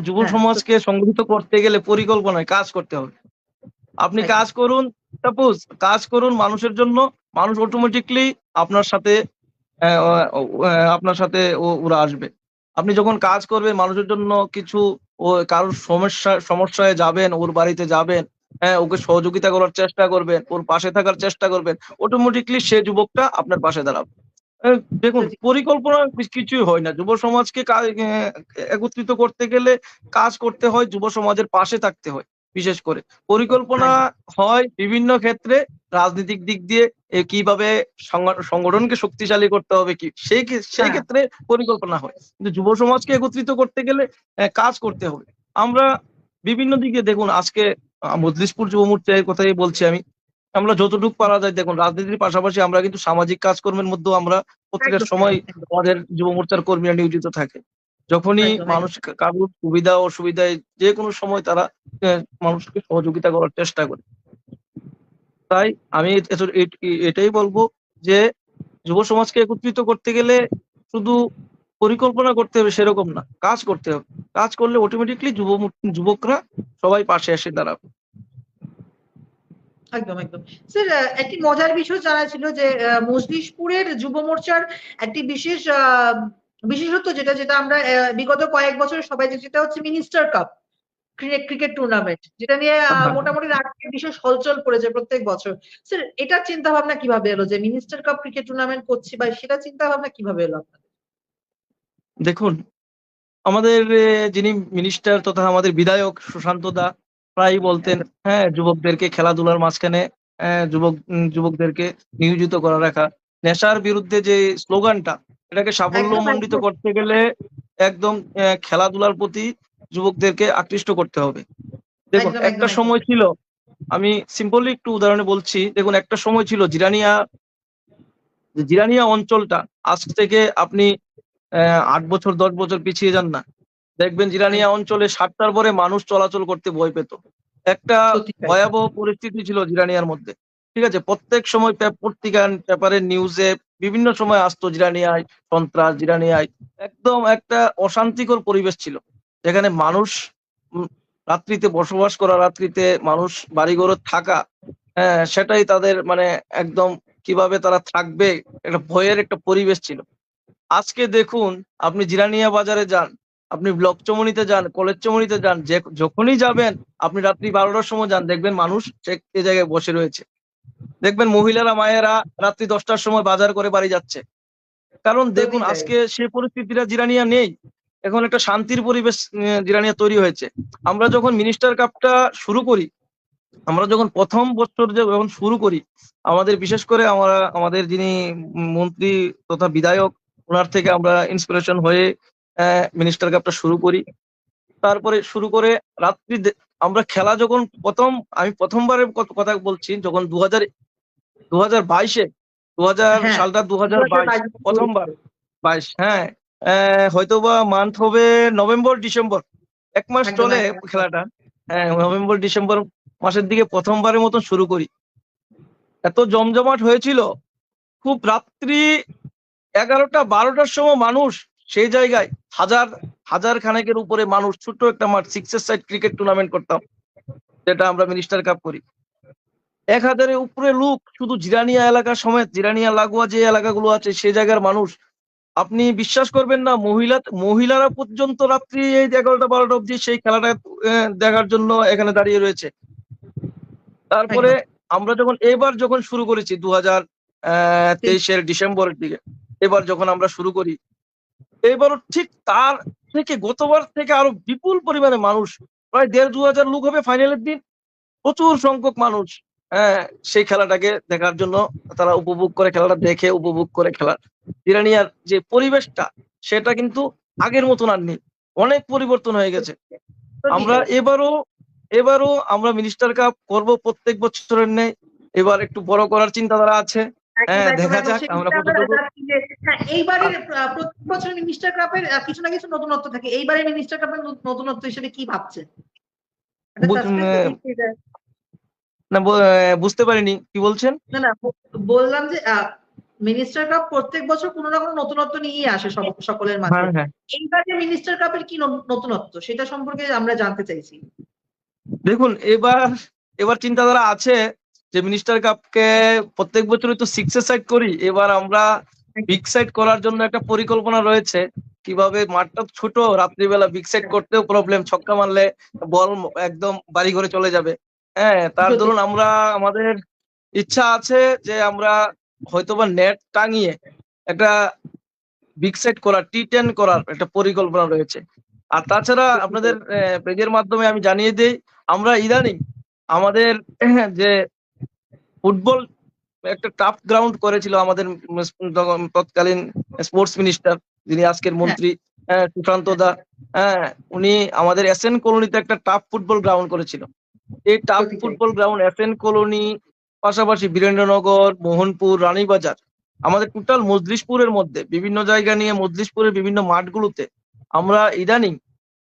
যুব হ্যাঁ সমাজকে সংগঠিত করতে গেলে পরিকল্পনায় কাজ করতে হবে। আপনি কাজ একদম করুন, সাপোজ কাজ করুন মানুষের জন্য, মানুষ অটোমেটিকলি আপনার সাথে আপনার সাথে ওরা আসবে। আপনি যখন কাজ করবেন মানুষের জন্য কিছু কারোর সমস্যায় যাবেন, ওর বাড়িতে যাবেন, হ্যাঁ, ওকে সহযোগিতা করার চেষ্টা করবেন, ওর পাশে থাকার চেষ্টা করবেন। অটোমেটিকলি সে যুবকটা আপনার পাশে দাঁড়াবে। এ দেখুন সত্যি পরিকল্পনা কিছুই হয় না। যুব সমাজকে একত্রিত করতে গেলে কাজ করতে হয়, যুব সমাজের পাশে থাকতে হয় বিশেষ করে। পরিকল্পনা একদম হয় বিভিন্ন ক্ষেত্রে রাজনৈতিক দিক দিয়ে কিভাবে সংগঠনকে শক্তিশালী করতে হবে সেই হ্যাঁ ক্ষেত্রে পরিকল্পনা হয়। কিন্তু যুব সমাজকে একত্রিত করতে গেলে কাজ করতে হবে। আমরা বিভিন্ন দিকে দেখুন আজকে মজলিশপুর যুব মোর্চার কথাই বলছি আমি। আমরা যতটুকু পারা যায় দেখুন রাজনীতির পাশাপাশি আমরা কিন্তু সামাজিক কাজকর্মের মধ্যেও আমরা প্রত্যেকটা একদম সময় আমাদের যুব মোর্চার কর্মীরা নিয়োজিত থাকে। যখনই একদম মানুষ একদম কারোর সুবিধা অসুবিধায় যেকোনো সময় তারা মানুষকে সহযোগিতা করার চেষ্টা করে। তাই আমি এটাই বলবো যে যুব সমাজকে একত্রিত করতে গেলে শুধু পরিকল্পনা করতে হবে সেরকম না, কাজ করতে হবে। কাজ করলে অটোমেটিকলি যুবকরা সবাই পাশে এসে দাঁড়াবে। একদম একদম স্যার একটি মজার বিষয় জানা ছিল যে মজলিশপুরের যুব মোর্চার একটি বিশেষত্ব যেটা যেটা আমরা বিগত কয়েক বছর সবাই যেটা হচ্ছে মিনিস্টার কাপ ক্রিকেট টুর্নামেন্ট যেটা নিয়ে মোটামুটি রাজনীতি বিশেষ হলচল পড়েছে প্রত্যেক বছর স্যার এটার চিন্তা ভাবনা কিভাবে এলো যে মিনিস্টার কাপ ক্রিকেট টুর্নামেন্ট করছি বা সেটা চিন্তা ভাবনা কিভাবে এলো আপনাদের দেখুন আমাদের যিনি মিনিস্টার তথা আমাদের বিধায়ক সুশান্ত দা প্রায়ই বলতেন, হ্যাঁ, যুবকদেরকে খেলাধুলার মাঝখানে যুবকদেরকে নিয়োজিত করা রাখা। নেশার বিরুদ্ধে যে স্লোগানটা এটাকে একদম সাফল্যমণ্ডিত একদম করতে গেলে একদম খেলাধুলার প্রতি যুবকদেরকে আকৃষ্ট করতে হবে। দেখুন একদম একটা একদম একদম সময় ছিল, আমি সিম্পলি একটু উদাহরণে বলছি, দেখুন একটা সময় ছিল জিরানিয়া অঞ্চলটা আজ থেকে আপনি ৮ বছর ১০ বছর পিছিয়ে যান না। দেখবেন জিরানিয়া একদম অঞ্চলে ৭টার পরে মানুষ চলাচল করতে ভয় পেত। একটা সত্যি তাই ভয়াবহ পরিস্থিতি ছিল জিরানিয়ার মধ্যে। ঠিক আছে? প্রত্যেক সময় পেপারের নিউজে বিভিন্ন সময় আসতো জিরানিয়ায় সন্ত্রাস, জিরানিয়ায় একদম একটা অশান্তিকর পরিবেশ ছিল। যেখানে মানুষ উম রাত্রিতে বসবাস করা, রাত্রিতে মানুষ বাড়িঘরে থাকা, হ্যাঁ, সেটাই তাদের মানে একদম কিভাবে তারা থাকবে একটা ভয়ের একটা পরিবেশ ছিল। আজকে দেখুন আপনি জিরানিয়া বাজারে যান, আপনি ব্লক চমুনিতে যান, কলেজ চমুনিতে যান, যখনই যাবেন আপনি রাত্রি ১২টার সময় যান দেখবেন মানুষ সে জায়গায় বসে রয়েছে। দেখবেন মহিলারা মায়েরা রাত্রি ১০টার সময় বাজার করে বাড়ি যাচ্ছে। কারণ সত্যি দেখুন তাই আজকে সে পরিস্থিতিটা জিরানিয়া নেই। এখন একটা শান্তির পরিবেশ জিরানিয়া তৈরি হয়েছে। আমরা যখন মিনিস্টার কাপটা শুরু করি, আমরা যখন ১ম বছর যখন শুরু করি, আমাদের বিশেষ করে আমাদের যিনি মন্ত্রী তথা বিধায়ক উনার থেকে আমরা ইন্সপিরেশন হয়ে মিনিস্টার কাপটা শুরু করি। তারপরে শুরু করে রাত্রি আমরা খেলা যখন আমি ১ম বারের কথা বলছি যখন ২০২২ এ হ্যাঁ সালটা ২০২২ 2022 ১ম বার ২২, হ্যাঁ। হয়তোবা মান্থ হবে নভেম্বর-ডিসেম্বর। ১ মাস একদম চলে একদম খেলাটা। হ্যাঁ, নভেম্বর-ডিসেম্বর মাসের দিকে ১ম বারের মতন শুরু করি। এত জমজমাট হয়েছিল, খুব রাত্রি ১১টা-১২টার সময় মানুষ সেই জায়গায় হাজার খানেকের উপরে মানুষ, ছোট্ট একটা মাঠ, 6 এর সাইড ক্রিকেট টুর্নামেন্ট করতাম। যেটা আমরা মিনিস্টার কাপ করি। ১,০০০ এর উপরে লোক শুধু জিরানিয়া এলাকা সমেত, জিরানিয়া লাগোয়া যে এলাকাগুলো আছে সে জায়গার মানুষ। আপনি বিশ্বাস করবেন না মহিলারা পর্যন্ত রাত্রি এই ১১টা-১২টা অবধি সেই খেলাটা দেখার জন্য এখানে দাঁড়িয়ে রয়েছে। তারপরে একদম যখন শুরু করেছি ২০২৩ এর ডিসেম্বরের দিকে, এবার যখন আমরা শুরু করি, এবারও ঠিক তার থেকে গতবার থেকে আরো বিপুল পরিমাণে মানুষ, প্রায় ১,৫০০-২,০০০ লোক হবে ফাইনালের দিন। প্রচুর সংখ্যক মানুষ, হ্যাঁ, সেই খেলাটাকে দেখার জন্য তারা উপভোগ করে, খেলাটা দেখে উপভোগ করে খেলা। ইরানিয়ার যে পরিবেশটা সেটা কিন্তু আগের মতন আর নেই। অনেক পরিবর্তন হয়ে গেছে। সত্যি আমরা তাই এবারও এবারও আমরা মিনিস্টার কাপ করব প্রত্যেক বছরের ন্যায়। এবার একটু বড় করার চিন্তাধারা আছে। একদম হ্যাঁ, একদম দেখা একদম যাক সেই আমরা দিকটা আমরা কতটুকু। যাচ্ছি যে হ্যাঁ এইবারের প্রত্যেক বছর মিনিস্টার কাপের কিছু না কিছু নতুনত্ব থাকে, এইবারের মিনিস্টার কাপের নতুনত্ব হিসেবে কি ভাবছেন? একটা বুঝ- সাসপেন্স আহ, থেকে যায়। না, বুঝতে পারিনি কি বলছেন। না না বললাম যে মিনিস্টার কাপ প্রত্যেক বছর কোনো না কোনো নতুনত্ব নিয়েই আসে সকলের মাঝে। হ্যাঁ, হ্যাঁ, এইবারে মিনিস্টার কাপের কি নতুনত্ব সেটা সম্পর্কে আমরা জানতে চাইছি। দেখুন এবার এবার চিন্তাধারা আছে যে মিনিস্টার কাপকে প্রত্যেক বছরই তো সিক্সের সাইড করি, এবার আমরা বিগ সাইড করার জন্য একটা পরিকল্পনা রয়েছে। কিভাবে মাঠটা ছোট, রাত্রিবেলা বিগ সাইড করতেও প্রবলেম, ছক্কা মারলে বল একদম বাড়ি ঘরে চলে যাবে। হ্যাঁ, তার সত্যি দরুন আমরা আমাদের ইচ্ছা আছে যে আমরা হয়তোবা নেট টাঙিয়ে একটা বিগ সাইট করার, টি10 করার একটা পরিকল্পনা রয়েছে। আর তাছাড়া সত্যি আপনাদের তাই। পেজের মাধ্যমে আমি জানিয়ে দেই, আমরা ইদানিং আমাদের যে ফুটবল একটা টাফ গ্রাউন্ড করেছিল আমাদের তৎকালীন স্পোর্টস মিনিস্টার, যিনি আজকের হ্যাঁ মন্ত্রী, সুশান্ত হ্যাঁ দা। হ্যাঁ, উনি আমাদের এসএন কলোনিতে একটা টাফ ফুটবল গ্রাউন্ড করেছিল। এই টাফ সত্যি তাই। ফুটবল গ্রাউন্ড এসএন কলোনি, পাশাপাশি বীরেন্দ্রনগর, মোহনপুর, রানীবাজার, আমাদের টোটাল মজলিশপুরের মধ্যে বিভিন্ন জায়গা নিয়ে মজলিশপুরের বিভিন্ন মাঠগুলোতে আমরা ইদানিং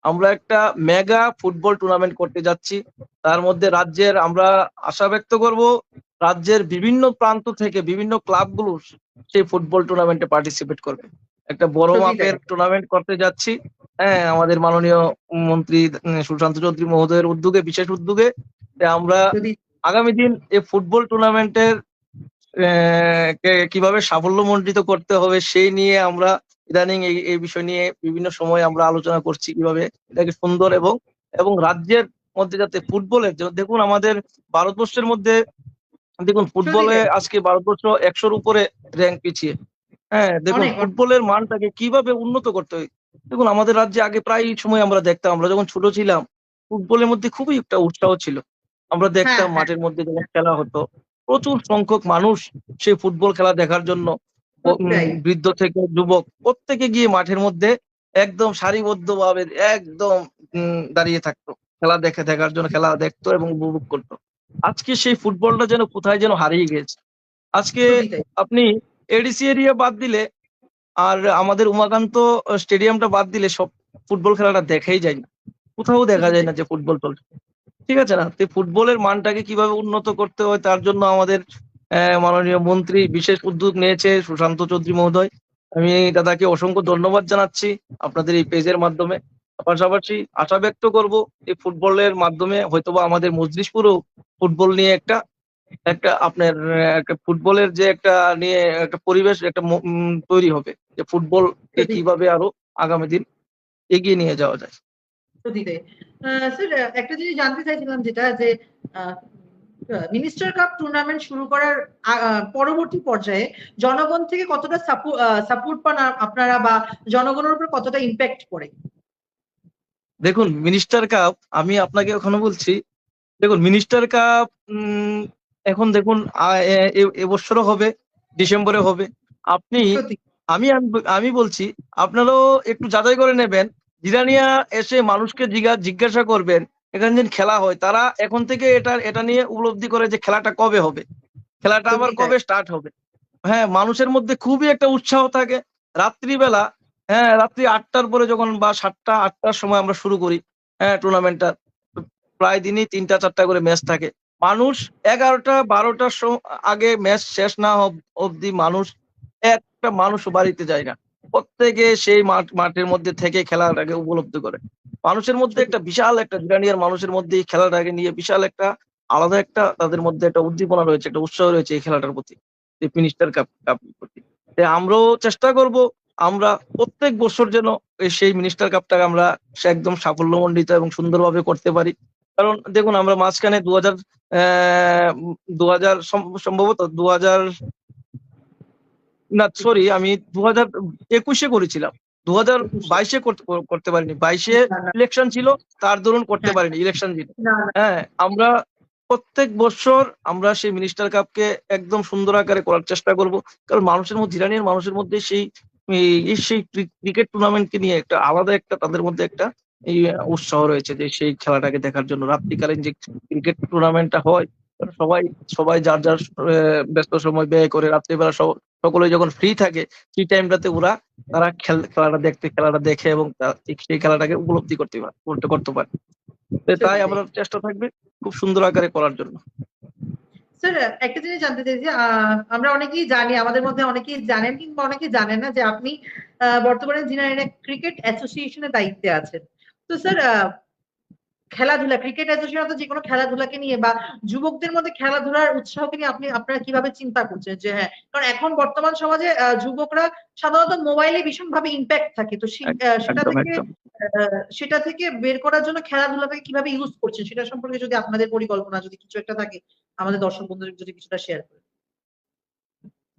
আমরা একটা মেগা ফুটবল টুর্নামেন্ট করতে যাচ্ছি। তার মধ্যে রাজ্যের আমরা আশা ব্যক্ত করব, রাজ্যের বিভিন্ন প্রান্ত থেকে বিভিন্ন ক্লাবগুলো সেই ফুটবল টুর্নামেন্টে পার্টিসিপেট করবে। একটা বড় সত্যি তাই। মাপের টুর্নামেন্ট করতে যাচ্ছি। হ্যাঁ, আমাদের মাননীয় মন্ত্রী সুশান্ত চৌধুরী মহোদয়ের উদ্যোগে, বিশেষ উদ্যোগে, যে আমরা যদি আগামী দিন এই ফুটবল টুর্নামেন্টের কিভাবে সাফল্যমণ্ডিত করতে হবে সেই নিয়ে আমরা ইদানিং এই বিষয় নিয়ে বিভিন্ন সময় আমরা আলোচনা করছি, কিভাবে এটাকে সুন্দর এবং এবং রাজ্যের মধ্যে যাতে ফুটবলের দেখুন আমাদের ভারতবর্ষের মধ্যে, দেখুন সত্যি ফুটবলে তাই। আজকে ভারতবর্ষ 100-র উপরে র্যাঙ্ক পিছিয়ে। হ্যাঁ, দেখুন অনেক অনেক। ফুটবলের মানটাকে কিভাবে উন্নত করতে হয়। দেখুন আমাদের রাজ্যে আগে প্রায় সময় আমরা দেখতাম, আমরা যখন ছোট ছিলাম ফুটবলের মধ্যে খুবই একটা উৎসাহ ছিল। আমরা হ্যাঁ দেখতাম হ্যাঁ মাঠের মধ্যে যখন খেলা হতো প্রচুর সংখ্যক মানুষ সেই ফুটবল খেলা দেখার জন্য, সত্যি তাই। বৃদ্ধ থেকে যুবক প্রত্যেকে গিয়ে মাঠের মধ্যে একদম সারিবদ্ধভাবে একদম দাঁড়িয়ে থাকতো, দেখার জন্য খেলা দেখতো এবং উপভোগ করতো। আজকে সেই ফুটবলটা যেন কোথায় যেন হারিয়ে গেছে। আজকে সত্যি তাই। আপনি এডিসি এরিয়া বাদ দিলে আর আমাদের উমাকান্ত স্টেডিয়ামটা বাদ দিলে সব ফুটবল খেলাটা দেখাই যায় না, কোথাও দেখা সত্যি যায় তাই। না যে ফুটবল চলছে। ঠিক আছে না, তো ফুটবলের মানটাকে কিভাবে উন্নত করতে হয় তার জন্য আমাদের মাননীয় মন্ত্রী বিশেষ উদ্যোগ নিয়েছে, সুশান্ত চৌধুরী মহোদয়। আমি দাদাকে অসংখ্য ধন্যবাদ জানাচ্ছি আপনাদের এই পেজের মাধ্যমে। পাশাপাশি আশা ব্যক্ত করব এই ফুটবলের মাধ্যমে হয়তোবা আমাদের মজলিশপুরেও ফুটবল নিয়ে একটা একটা আপনার একটা ফুটবলের যে একটা নিয়ে একটা পরিবেশ একটা তৈরি হবে, যে ফুটবলকে সত্যি কিভাবে আরো আগামী দিন এগিয়ে নিয়ে যাওয়া যায়। সত্যি তাই। স্যার একটা জিনিস জানতে চাইছিলাম যেটা যে মিনিস্টার কাপ টুর্নামেন্ট শুরু করার পরবর্তী পর্যায়ে জনগণ থেকে কতটা সাপোর্ট পান আপনারা, বা জনগণের উপর কতটা ইম্প্যাক্ট পড়ে? দেখুন মিনিস্টার কাপ, আমি আপনাকে এখনো বলছি, দেখুন মিনিস্টার কাপ এখন দেখুন এবছরও হবে, ডিসেম্বরে হবে। আপনি সত্যি। আমি আমি আমি বলছি আপনারাও একটু যাচাই করে নেবেন, জিরানিয়া এসে মানুষকে জিজ্ঞাসা করবেন এখানে যে খেলা হয়, তারা এখন থেকে এটা এটা নিয়ে উপলব্ধি করে যে খেলাটা কবে হবে, খেলাটা আবার সত্যি তাই। কবে স্টার্ট হবে। হ্যাঁ, মানুষের মধ্যে খুবই একটা উৎসাহ থাকে রাত্রিবেলা। হ্যাঁ, রাত্রি 8টার পরে যখন বা 7টা-8টার সময় আমরা শুরু করি হ্যাঁ টুর্নামেন্টটা, প্রায় দিনই 3টা-4টা করে ম্যাচ থাকে। মানুষ 11টা-12টার আগে ম্যাচ শেষ না অবধি মানুষ একটা মানুষও বাড়িতে যায় না। প্রত্যেকে সেই মাঠের মধ্যে থেকে খেলাটাকে উপলব্ধি করে। মানুষের মধ্যে সত্যি একটা বিশাল একটা জিরানিয়ার মানুষের মধ্যে এই খেলাটাকে নিয়ে বিশাল একটা আলাদা একটা তাদের মধ্যে একটা উদ্দীপনা রয়েছে, একটা উৎসাহ রয়েছে এই খেলাটার প্রতি, এই মিনিস্টার কাপ প্রতি। তাই আমরাও চেষ্টা করব আমরা প্রত্যেক বছর যেন সেই মিনিস্টার কাপটাকে আমরা একদম সাফল্যমণ্ডিত এবং সুন্দরভাবে করতে পারি। কারণ দেখুন আমরা মাঝখানে 2000 সম্ভবত 2000 না সরি আমি 2021-এ করেছিলাম, একুশে। 2022-এ করতে পারিনি, 22-এ না না। ইলেকশন ছিল, তার দরুন করতে হ্যাঁ। পারিনি, ইলেকশন ছিল। না না। হ্যাঁ, আমরা প্রত্যেক বছর আমরা সেই মিনিস্টার কাপকে একদম সুন্দর আকারে করার চেষ্টা করব। কারণ মানুষের মধ্যে, ইরানিয়ার মানুষের মধ্যে সেই সেই ক্রিকেট টুর্নামেন্টকে নিয়ে একটা আলাদা একটা তাদের মধ্যে একটা এই উৎসাহ রয়েছে যে সেই খেলাটাকে দেখার জন্য। রাত্রিকালীন যে ক্রিকেট টুর্নামেন্টটা হয়, সবাই সবাই যার যার ব্যস্ত সময় ব্যয় করে রাত্রিবেলা সকলে যখন ফ্রি থাকে সেই টাইমটাতে তারা খেলাটা দেখে এবং সেই খেলাটাকে উপলব্ধি করতে পারে। তাই সত্যি তাই। আমরা চেষ্টা থাকবে খুব সুন্দর আকারে করার জন্য। স্যার, একটা জিনিস জানতে চাই যে আমরা অনেকেই জানি, আমাদের মধ্যে অনেকেই জানেন কিংবা অনেকেই জানেন না যে আপনি বর্তমানে জিনারিয়া ক্রিকেট অ্যাসোসিয়েশনের দায়িত্বে আছেন। তো স্যার, খেলাধুলা, ক্রিকেট অ্যাসোসিয়েশন তো যেকোনো খেলাধুলাকে নিয়ে বা যুবকদের মধ্যে খেলাধুলার উৎসাহকে নিয়ে আপনারা কিভাবে চিন্তা করছেন যে হ্যাঁ, কারণ এখন বর্তমান সমাজে যুবকরা সাধারণত মোবাইলে ভীষণভাবে ইম্প্যাক্ট থাকে, তো সেটা একদম থেকে একদম। সেটা থেকে বের করার জন্য খেলাধুলাটাকে কিভাবে ইউজ করছেন সেটা সম্পর্কে যদি আপনাদের পরিকল্পনা যদি কিছু একটা থাকে আমাদের দর্শক বন্ধুদের যদি কিছুটা শেয়ার করেন।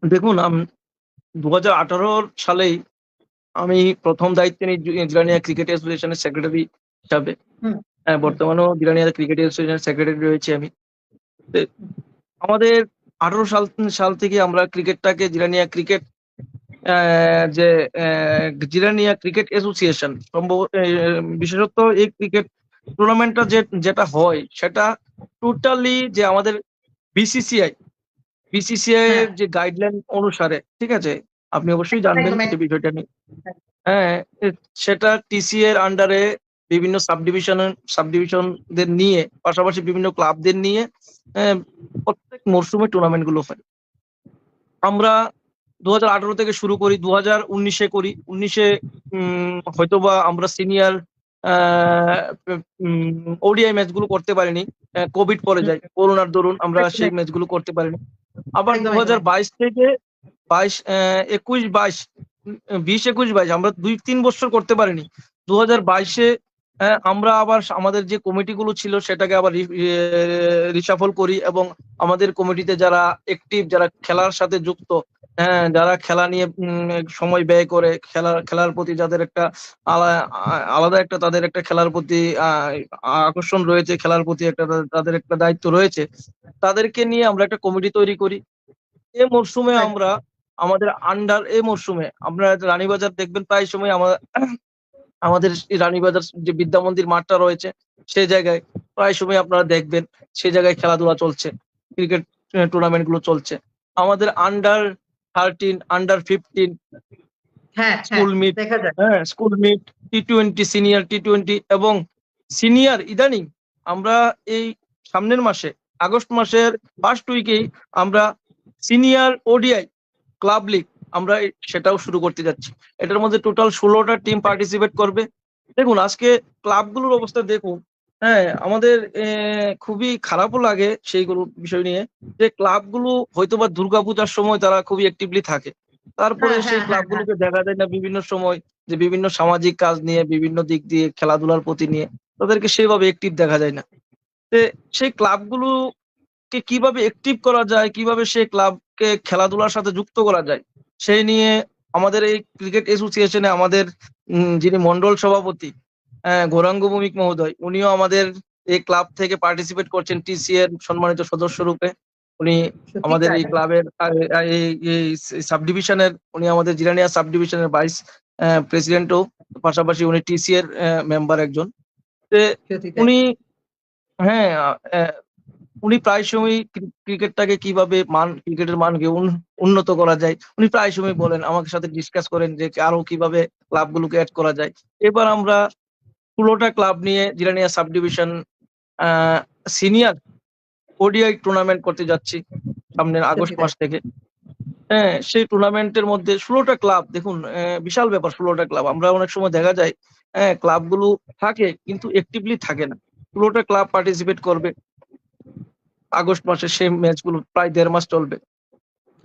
দেখুন 2018 সালেই আমি প্রথম দায়িত্বে নিই জিরানিয়া ক্রিকেট অ্যাসোসিয়েশনের সেক্রেটারি হিসাবে। হুম। বর্তমানেও জিরানিয়া ক্রিকেট অ্যাসোসিয়েশনের সেক্রেটারি রয়েছি আমি। তো আমাদের 18 সাল থেকে আমরা ক্রিকেটটাকে জিরানিয়া ক্রিকেট যে জিরানিয়া ক্রিকেট অ্যাসোসিয়েশন বিশেষত এই ক্রিকেট টুর্নামেন্টটা যেটা হয় সেটা টোটালি যে আমাদের বিসিসিআই হ্যাঁ, এর যে গাইডলাইন অনুসারে, ঠিক আছে? আপনি অবশ্যই জানবেন একদম যে একদম। বিষয়টা নিয়ে। হ্যাঁ, সেটা টিসি এর আন্ডারে বিভিন্ন সাবডিভিশনদের নিয়ে পাশাপাশি বিভিন্ন ক্লাবদের নিয়ে প্রত্যেক মরশুমে টুর্নামেন্ট গুলো হয়। আমরা 2018 থেকে শুরু করি, 2019 করি। 19 হয়তোবা আমরা সিনিয়র ওডিআই ম্যাচ গুলো করতে পারিনি। কোভিড পরে হুম, যায়, করোনার দরুন আমরা একদম সেই একদম ম্যাচ গুলো করতে পারিনি। আবার একদম একদম। 2022 থেকে 20, 21, 22 আমরা 2-3 বছর করতে পারিনি। 2022-এ আমরা আবার আমাদের যে কমিটি গুলো ছিল সেটাকে আবার রিশাফল করি এবং আমাদের কমিটিতে যারা অ্যাক্টিভ, যারা খেলার সাথে যুক্ত, যারা খেলা নিয়ে সময় ব্যয় করে, খেলার প্রতি যাদের একটা আলাদা একটা তাদের একটা খেলার প্রতি আকর্ষণ রয়েছে, খেলার প্রতি একটা তাদের একটা দায়িত্ব রয়েছে, তাদেরকে নিয়ে আমরা একটা কমিটি তৈরি করি। এই মরশুমে একদম। এই মরশুমে আমরা রানীবাজার দেখবেন প্রায় সময় আমাদের এই রানীবাজার যে বিদ্যা মন্দির মাঠটা রয়েছে সেই জায়গায় প্রায় সময় আপনারা দেখবেন সেই জায়গায় খেলাধুলা চলছে, ক্রিকেট টুর্নামেন্ট গুলো চলছে। আমাদের আন্ডার 13, আন্ডার 15 হ্যাঁ হ্যাঁ, স্কুল মিট, দেখা যায়। স্কুল মিট, টি-20, সিনিয়র টি-20 এবং সিনিয়র ইদানিং আমরা এই সামনের মাসে আগস্ট মাসের ফার্স্ট উইকেই আমরা সিনিয়র ওডিআই ক্লাব লিগ আমরা সেটাও শুরু করতে যাচ্ছি। এটার মধ্যে টোটাল 16টা টিম পার্টিসিপেট করবে। দেখুন আজকে ক্লাবগুলোর অবস্থা দেখুন, আমাদের খুবই খারাপও লাগে সেইগুলো বিষয় নিয়ে যে ক্লাবগুলো হয়তোবা দুর্গাপূজার সময় তারা খুবই অ্যাক্টিভলি থাকে, তারপরে হ্যাঁ সেই হ্যাঁ হ্যাঁ হ্যাঁ। ক্লাবগুলোকে দেখা যায় না বিভিন্ন সময় যে বিভিন্ন সামাজিক কাজ নিয়ে, বিভিন্ন দিক দিয়ে, খেলাধুলার প্রতি নিয়ে তাদেরকে সেভাবে অ্যাক্টিভ দেখা যায় না। তো সেই ক্লাবগুলোকে কিভাবে অ্যাক্টিভ করা যায়, কিভাবে সেই ক্লাবকে খেলাধুলার সাথে যুক্ত করা যায় সেই নিয়ে আমাদের এই ক্রিকেট অ্যাসোসিয়েশনে আমাদের যিনি মন্ডল সভাপতি গৌরাঙ্গ ভৌমিক মহোদয়, উনিও আমাদের এই ক্লাব থেকে পার্টিসিপেট করছেন টিসি এর সম্মানিত সদস্য রূপে। উনি সত্যি আমাদের তাই। এই ক্লাবের এই সাব ডিভিশনের, উনি আমাদের জিরানিয়া সাব ডিভিশনের ভাইস প্রেসিডেন্টও, পাশাপাশি উনি টিসি এর মেম্বার একজন। তো সত্যি তাই। উনি হ্যাঁ উনি প্রায় সময় ক্রিকেটটাকে কিভাবে ক্রিকেটের মানকে উন্নত করা যায় উনি প্রায় সময় বলেন, আমাদের সাথে ডিসকাস করেন যে আরো কিভাবে ক্লাবগুলোকে অ্যাড করা যায়। এবার আমরা 16টা ক্লাব নিয়ে Jirania sub division senior ODI tournament করতে যাচ্ছি সামনের সত্যি আগস্ট তাই। মাস থেকে। সেই টুর্নামেন্টের মধ্যে 16টা ক্লাব, দেখুন বিশাল ব্যাপার। 16টা ক্লাব আমরা অনেক সময় দেখা যায় ক্লাবগুলো থাকে কিন্তু অ্যাক্টিভলি থাকে না। 16টা ক্লাব পার্টিসিপেট করবে আগস্ট মাসে, সেই ম্যাচগুলো প্রায় 1.5 মাস চলবে।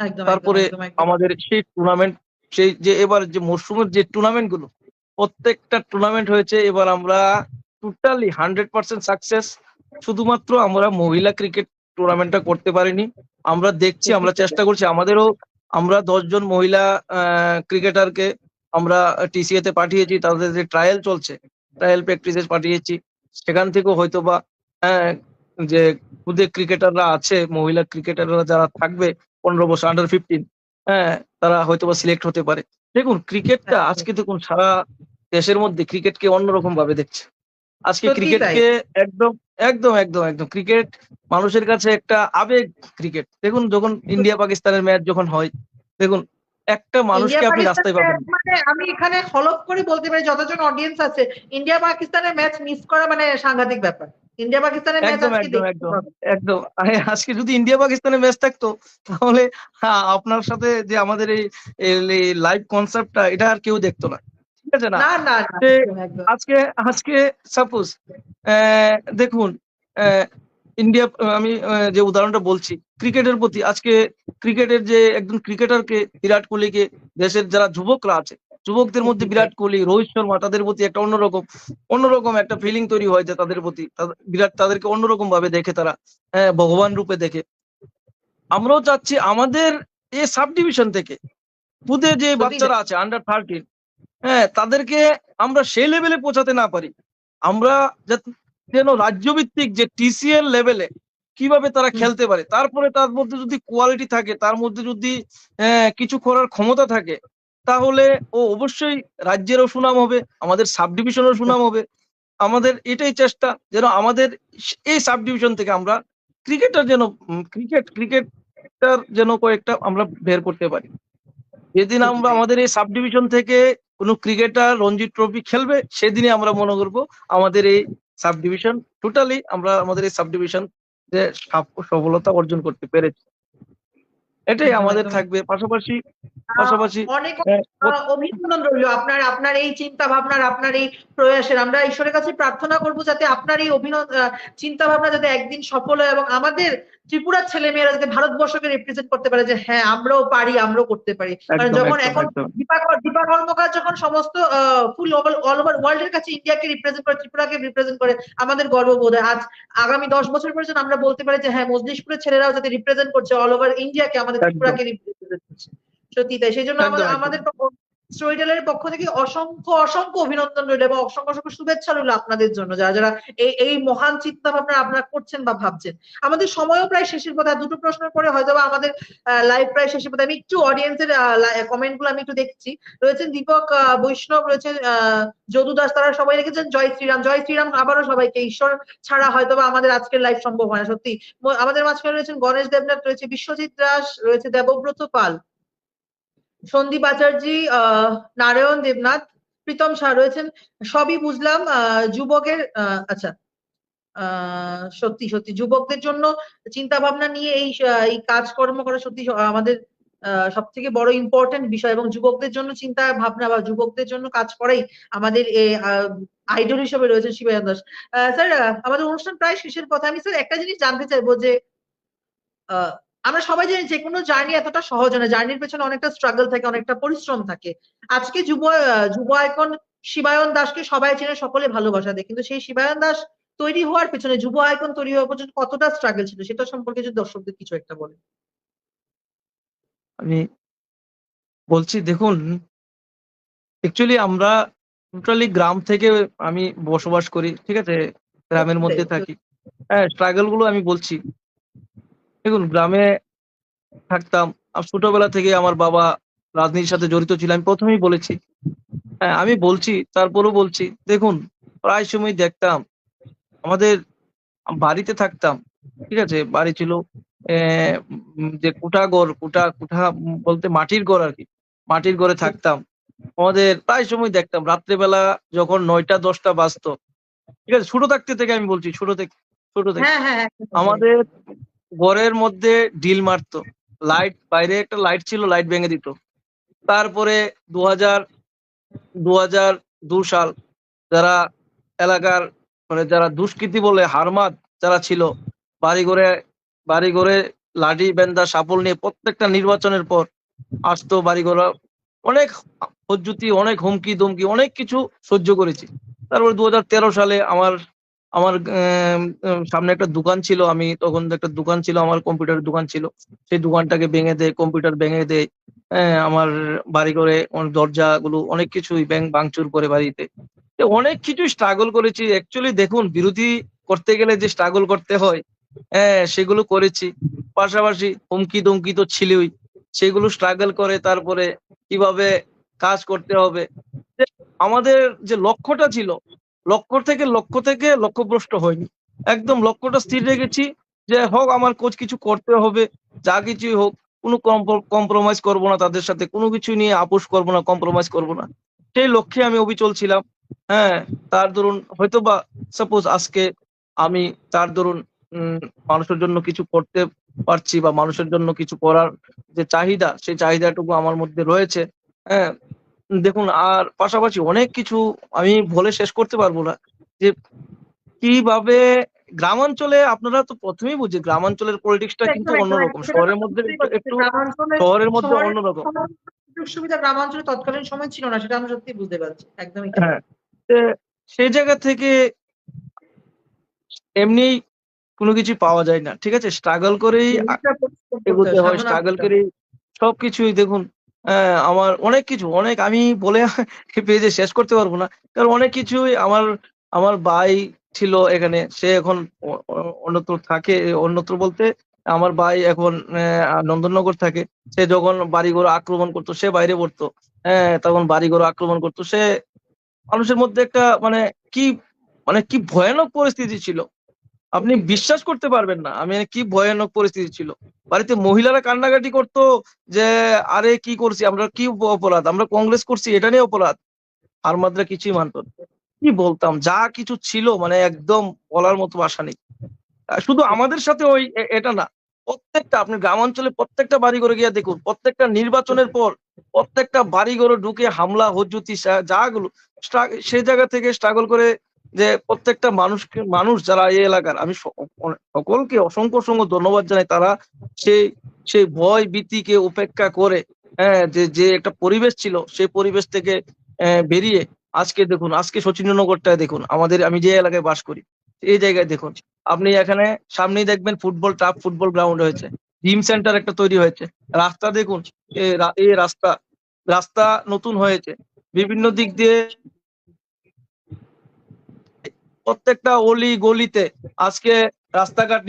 একদম একদম তারপরে একদম একদম। আমাদের সেই টুর্নামেন্ট, সেই যে এবার যে মরশুমের যে টুর্নামেন্ট গুলো, প্রত্যেকটা টুর্নামেন্ট হয়েছে এবার আমরা টোটালি 100% সাকসেস। শুধুমাত্র আমরা মহিলা ক্রিকেট টুর্নামেন্টটা করতে পারিনি। আমরা দেখছি, আমরা দুঃখিত চেষ্টা স্যার। করছি, আমরা 10 জন মহিলা ক্রিকেটারকে আমরা টিসিএ তে পাঠিয়েছি, তাদের যে ট্রায়াল প্র্যাকটিসে পাঠিয়েছি। সেখান থেকেও হয়তোবা আহ, যে খুদে ক্রিকেটাররা আছে, মহিলা ক্রিকেটাররা যারা থাকবে 15 বছর আন্ডার 15, হ্যাঁ তারা হয়তোবা সিলেক্ট হতে পারে। দেখুন ক্রিকেটটা একদম। আজকে দেখুন সারা দেশের মধ্যে ক্রিকেটকে অন্যরকম ভাবে দেখছে। আজকে সত্যি তাই। ক্রিকেটকে একদম একদম একদম একদম ক্রিকেট মানুষের কাছে একটা আবেগ। ক্রিকেট দেখুন, যখন ইন্ডিয়া পাকিস্তানের ম্যাচ যখন হয়, দেখুন একটা ইন্ডিয়া মানুষকে আপনি পাকিস্তানের রাস্তায় পাবেন ম্যাচ না। মানে আমি এখানে হলফ করে বলতে পারি, যতজন অডিয়েন্স আছে, ইন্ডিয়া পাকিস্তানের ম্যাচ মিস করা মানে সাংঘাতিক ব্যাপার। ইন্ডিয়া পাকিস্তানের ম্যাচ একদম আজকে একদম দেখতে একদম হবে। একদম আজকে যদি ইন্ডিয়া পাকিস্তানের ম্যাচ থাকতো, তাহলে আপনার সাথে যে আমাদের এই লাইভ কনসার্টটা এটা আর কেউ দেখতো না, ঠিক আছে না? না না না, যে একদম একদম। আজকে আজকে সাপোজ দেখুন, আহ, ইন্ডিয়া, আমি যে উদাহরণটা বলছি ক্রিকেটের প্রতি, আজকে ক্রিকেটের যে একজন ক্রিকেটারকে, বিরাট কোহলিকে, দেশের যারা যুবকরা আছে, যুবকদের মধ্যে সত্যি তাই। বিরাট কোহলি, রোহিত শর্মা, তাদের প্রতি একটা অন্যরকম অন্যরকম একটা ফিলিং তৈরি হয় যে তাদের প্রতি বিরাট, তাদেরকে অন্যরকম ভাবে দেখে তারা, ভগবান রূপে দেখে। আমরাও চাচ্ছি আমাদের এই সাব ডিভিশন থেকে খুদে যে সত্যি তাই। বাচ্চারা আছে আন্ডার 13, তাদেরকে আমরা সেই লেভেলে পৌঁছাতে না পারি, আমরা যেন রাজ্যভিত্তিক যে টিসিএল লেভেলে কিভাবে তারা হুম, খেলতে পারে, তারপরে তার মধ্যে যদি কোয়ালিটি থাকে, তার মধ্যে যদি কিছু করার ক্ষমতা থাকে, তাহলে ও অবশ্যই রাজ্যেরও সুনাম হবে, আমাদের সাব ডিভিশনেরও সুনাম হবে। আমাদের এটাই চেষ্টা যেন আমাদের এই সাব ডিভিশন থেকে আমরা ক্রিকেটার যেন ক্রিকেটার যেন কয়েকটা আমরা বের করতে পারি। যেদিন সত্যি আমরা তাই। আমাদের এই সাব ডিভিশন থেকে কোনো ক্রিকেটার রঞ্জি ট্রফি খেলবে, সেদিনই আমরা মনে করব আমাদের এই সাব ডিভিশন টোটালি, আমরা আমাদের এই সাব ডিভিশন যে সফলতা অর্জন করতে পেরেছি, এটাই একদম আমাদের একদম। থাকবে। পাশাপাশি আহ, পাশাপাশি অনেক আহ, অভিনন্দন রইল আপনার আপনার এই চিন্তা ভাবনার, আপনার এই প্রয়াসের। আমরা ঈশ্বরের কাছে প্রার্থনা করব যাতে আপনার এই চিন্তা ভাবনা যাতে একদিন সফল হয়, এবং আমাদের ত্রিপুরার ছেলেমেয়েরা যাতে ভারতবর্ষকে রিপ্রেজেন্ট করতে পারে যে হ্যাঁ আমরাও পারি, আমরাও করতে পারি। কারণ একদম যখন একদম এখন একদম দীপা কর্মকার যখন সমস্ত ফুল অল ওভার ওয়ার্ল্ড এর কাছে ইন্ডিয়াকে রিপ্রেজেন্ট করে, ত্রিপুরাকে রিপ্রেজেন্ট করে, আমাদের গর্ববোধ হয়। আজ আগামী 10 বছর পর যেন আমরা বলতে পারি যে হ্যাঁ মজলিশপুরের ছেলেরাও যাতে রিপ্রেজেন্ট করছে অল ওভার ইন্ডিয়াকে, আমাদের একদম ত্রিপুরাকে রিপ্রেজেন্ট করছে। সত্যি তাই। সেই জন্য একদম আমাদের একদম আমাদের স্টোরি টেলারের পক্ষ থেকে অসংখ্য অসংখ্য অভিনন্দন রইল, এবং অসংখ্য অসংখ্য শুভেচ্ছা রইল আপনাদের জন্য, যারা যারা এই মহান চিন্তা ভাবনা আপনারা করছেন বা ভাবছেন। আমাদের সময়ও প্রায় শেষের পথে, দুটো প্রশ্নের পরে হয়তো বা আমাদের লাইভ প্রায় শেষের পথে। আমি একটু অডিয়েন্সের কমেন্ট গুলো আমি একটু দেখছি। রয়েছেন দীপক বৈষ্ণব, রয়েছেন যদু দাস, তারা সবাই লিখেছেন জয় শ্রীরাম, জয় শ্রীরাম। আবারও সবাইকে, ঈশ্বর ছাড়া হয়তো বা আমাদের আজকের লাইভ সম্ভব হয় না। সত্যি আমাদের মাঝখানে রয়েছেন গণেশ দেবনাথ, রয়েছে বিশ্বজিৎ দাস, রয়েছে দেবব্রত পাল, সন্দীপ আচার্যি, নারায়ণ দেবনাথ, প্রীতম শাহ রয়েছেন। সবই বুঝলাম, যুবকের আচ্ছা, সত্যি সত্যি যুবকদের জন্য চিন্তা ভাবনা নিয়ে এই কাজকর্ম করা সত্যি আমাদের সব থেকে বড় ইম্পর্টেন্ট বিষয়, এবং যুবকদের জন্য চিন্তা ভাবনা বা যুবকদের জন্য কাজ করাই আমাদের আইডল হিসেবে রয়েছে শিবায়ন দাস। স্যার, আমাদের অনুষ্ঠান প্রায় শেষের পথে। আমি স্যার একটা জিনিস জানতে চাইবো যে আহ, আমরা সবাই জানি যে কোনো জার্নি এতটা সহজ না, জার্নির পেছনে অনেকটা স্ট্রাগল থাকে, অনেকটা পরিশ্রম থাকে। আজকে যুব আইকন শিবায়ন দাসকে সবাই চেনে, সকলে ভালোবাসা দেয়, কিন্তু সেই শিবায়ন দাস তৈরি হওয়ার পেছনে, যুব আইকন তৈরি হওয়ার পর্যন্ত কতটা স্ট্রাগল ছিল, সেটা সম্পর্কে যদি দর্শকদের কিছু একটা বলেন। আমি বলছি, দেখুন, অ্যাকচুয়ালি আমরা টোটালি গ্রাম থেকে আমি বসবাস করি, ঠিক আছে, গ্রামের সত্যি তাই। মধ্যে থাকি। হ্যাঁ, স্ট্রাগল গুলো আমি বলছি। দেখুন, গ্রামে থাকতাম, আর ছোটবেলা থেকে আমার বাবা রাজনীতির সাথে জড়িত ছিল, আমি প্রথমেই বলেছি। হ্যাঁ, আমি বলছি, তারপরও বলছি, দেখুন, প্রায় সময় দেখতাম আমাদের বাড়িতে থাকতাম, ঠিক আছে, বাড়ি ছিল যে কুটা ঘর, কুটা কুটা বলতে মাটির ঘর আর কি, মাটির ঘরে থাকতাম। আমাদের প্রায় সময় দেখতাম রাত্রেবেলা যখন 9টা 10টা বাজতো, ঠিক আছে, ছোট থাকতে থেকে আমি বলছি, ছোট থেকে হ্যাঁ হ্যাঁ হ্যাঁ, একদম তাই। আমাদের ঘরের মধ্যে ডিল মারতো, লাইট, বাইরে একটা লাইট ছিল, লাইট ভেঙে দিত। তারপরে 2000 2002 সাল, যারা এলাকার মানে যারা দুষ্কৃতী বলে হারমাদ যারা ছিল, বাড়ি ঘরে বাড়ি ঘরে লাঠি বেন্দা সাপল নিয়ে প্রত্যেকটা নির্বাচনের পর আসতো বাড়ি ঘরে, অনেক ফজ্জুতি, অনেক হুমকি দমকি, অনেক কিছু সহ্য করেছি। তারপর 2013 সালে আমার আমার সামনে একটা দোকান ছিল, আমি তখন একটা দোকান ছিল, আমার কম্পিউটারের দোকান ছিল, সেই দোকানটাকে ভেঙে দেয়, কম্পিউটার ভেঙে দেয়। আমার বাড়ি করে দরজা গুলো অনেক কিছুই ভাঙচুর করে বাড়িতে। তো অনেক কিছু স্ট্রাগল করেছি অ্যাকচুয়ালি। দেখুন, বিরোধী করতে গেলে যে স্ট্রাগল করতে হয়, সেগুলো করেছি। পাশাপাশি হুমকি দমকি তো ছিলই, সেগুলো স্ট্রাগল করে তারপরে কিভাবে কাজ করতে হবে, যে আমাদের যে লক্ষ্যটা ছিল, লক্ষ্য থেকে লক্ষ্যভ্রষ্ট হয়নি। একদম লক্ষ্যটা স্থির রেখেছি যে হোক আমার কোচ কিছু করতে হবে, যা কিছুই হোক, কোনো কম্প্রোমাইজ করব না তাদের সাথে, কোনো কিছু নিয়ে আপোস করব না, কম্প্রোমাইজ করব না। সেই লক্ষ্যে আমি অবিচল ছিলাম। হ্যাঁ, তার দরুন হয়তোবা সাপোজ আজকে আমি তার দরুন মানুষের জন্য কিছু করতে পারছি বা মানুষের জন্য কিছু করার যে চাহিদা, সেই চাহিদাটুকু আমার মধ্যে রয়েছে। হ্যাঁ, দেখুন আর পাশাপাশি অনেক কিছু আমি বলে শেষ করতে পারবো না। যে কিভাবে গ্রামাঞ্চলে আপনারা তো ১ম এই বুঝি গ্রামাঞ্চলের পলিটিক্সটা কিন্তু একদম একদম অন্যরকম। একদম সেটা তো শহরের মধ্যে বুঝতেই একটু পারছি যে একটু গ্রামাঞ্চলে শহরের মধ্যে শহরের অন্যরকম। সুযোগ সুবিধা গ্রামাঞ্চলে তৎকালীন সময় ছিল না, সেটা আমি সত্যি বুঝতে পারছি, একদমই তাই। হ্যাঁ, তে সেই জায়গা থেকে এমনি কোনো কিছু পাওয়া যায় না। ঠিক আছে? স্ট্রাগল করেই জিনিসটা পরিশ্রম করতে এগোতে হয়, হয়, সাধনা স্ট্রাগল করতে হয়। করেই সবকিছুই দেখুন। আমার অনেক কিছু, অনেক আমি বলে পেজে শেষ করতে পারব না। কারণ অনেক কিছুই আমার আমার ভাই ছিল এখানে। সে এখন অ অ অন্যত্র থাকে। অন্যত্র বলতে আমার ভাই এখন নন্দননগর থাকে। সে যখন বাড়িঘর আক্রমণ করত, সে বাইরে পড়তো। হ্যাঁ, তখন বাড়িঘর আক্রমণ করত। সে মানুষের মধ্যে একটা কি কি ভয়ানক পরিস্থিতি ছিল। আপনি সত্যি তাই। বিশ্বাস করতে পারবেন না। কি ভয়ানক পরিস্থিতি ছিল। বাড়িতে মহিলারা কান্নাকাটি করত যে, "আরে কি করছি? আমরা কি অপরাধ? আমরা কংগ্রেস করছি এটা নিয়ে অপরাধ?" আর মাত্রা কিছুই মানত না। কি বলতাম? যা কিছু ছিল একদম বলার মতো ভাষা নেই। শুধু সত্যি আমাদের সাথে ওই এটা না। প্রত্যেকটা আপনি গ্রামাঞ্চলে প্রত্যেকটা বাড়িঘরে গিয়ে দেখুন। প্রত্যেকটা নির্বাচনের সত্যি পর প্রত্যেকটা বাড়িঘরে ঢুকে হামলা, হুজ্জুতি যাগুলো সেই জায়গা থেকে স্ট্রাগল করে যে প্রত্যেকটা মানুষ যারা এই এলাকার আমি সকলকে অসংখ্য ধন্যবাদ জানাই। তারা সেই সেই ভয় ভীতিকে উপেক্ষা করে হ্যাঁ, যে একটা পরিবেশ ছিল সেই পরিবেশ থেকে বেরিয়ে আজকে দেখুন, আজকে শচীন্দ্রনগরটায় দেখুন। আমি যে এলাকায় বাস করি, এই জায়গায় দেখুন। আপনি এখানে সামনেই দেখবেন টার্ফ ফুটবল গ্রাউন্ড হয়েছে। জিম সেন্টার একটা তৈরি হয়েছে। রাস্তা দেখুন, এই রাস্তা নতুন হয়েছে। বিভিন্ন দিক দিয়ে প্রত্যেকটা অলি গলিতে আজকে রাস্তাঘাট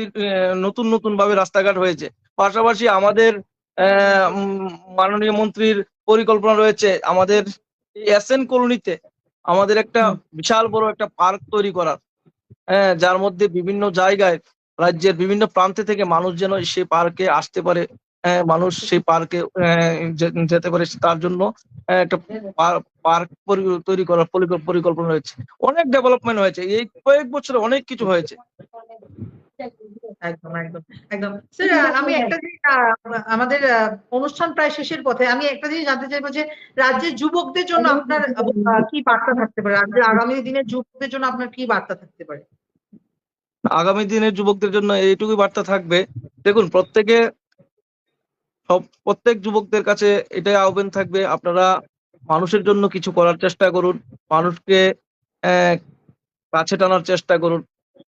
নতুন ভাবে রাস্তাঘাট হয়েছে। পাশাপাশি আমাদের মাননীয় মন্ত্রীর পরিকল্পনা রয়েছে আমাদের এই এসএন কলোনিতে আমাদের একটা হুম। বিশাল বড় একটা পার্ক তৈরি করার। হ্যাঁ, যার মধ্যে বিভিন্ন জায়গায় রাজ্যের বিভিন্ন প্রান্তে থেকে মানুষ যেন সেই পার্কে আসতে পারে। মানুষ সেই পার্কে যেতে পারে তার জন্য একটা পার্ক তৈরি করার পরিকল্পনা রয়েছে। অনেক ডেভেলপমেন্ট হয়েছে। এই কয়েক বছরে অনেক কিছু হয়েছে। একদম, একদম, একদম। স্যার আমি একটা জিনিস আমাদের অনুষ্ঠান প্রায় শেষের পথে। আমি একটা জিনিস জানতে চাইবো যে রাজ্যের যুবকদের জন্য আপনার কি বার্তা থাকতে পারে? রাজ্যের আগামী দিনের যুবকদের জন্য আপনার কি বার্তা থাকতে পারে? আগামী দিনের যুবকদের জন্য এইটুকুই বার্তা থাকবে। দেখুন প্রত্যেক যুবকদের কাছে এটাই আহ্বান থাকবে আপনারা মানুষের জন্য কিছু করার চেষ্টা করুন। মানুষকে অ্যা কাছে টানার চেষ্টা করুন।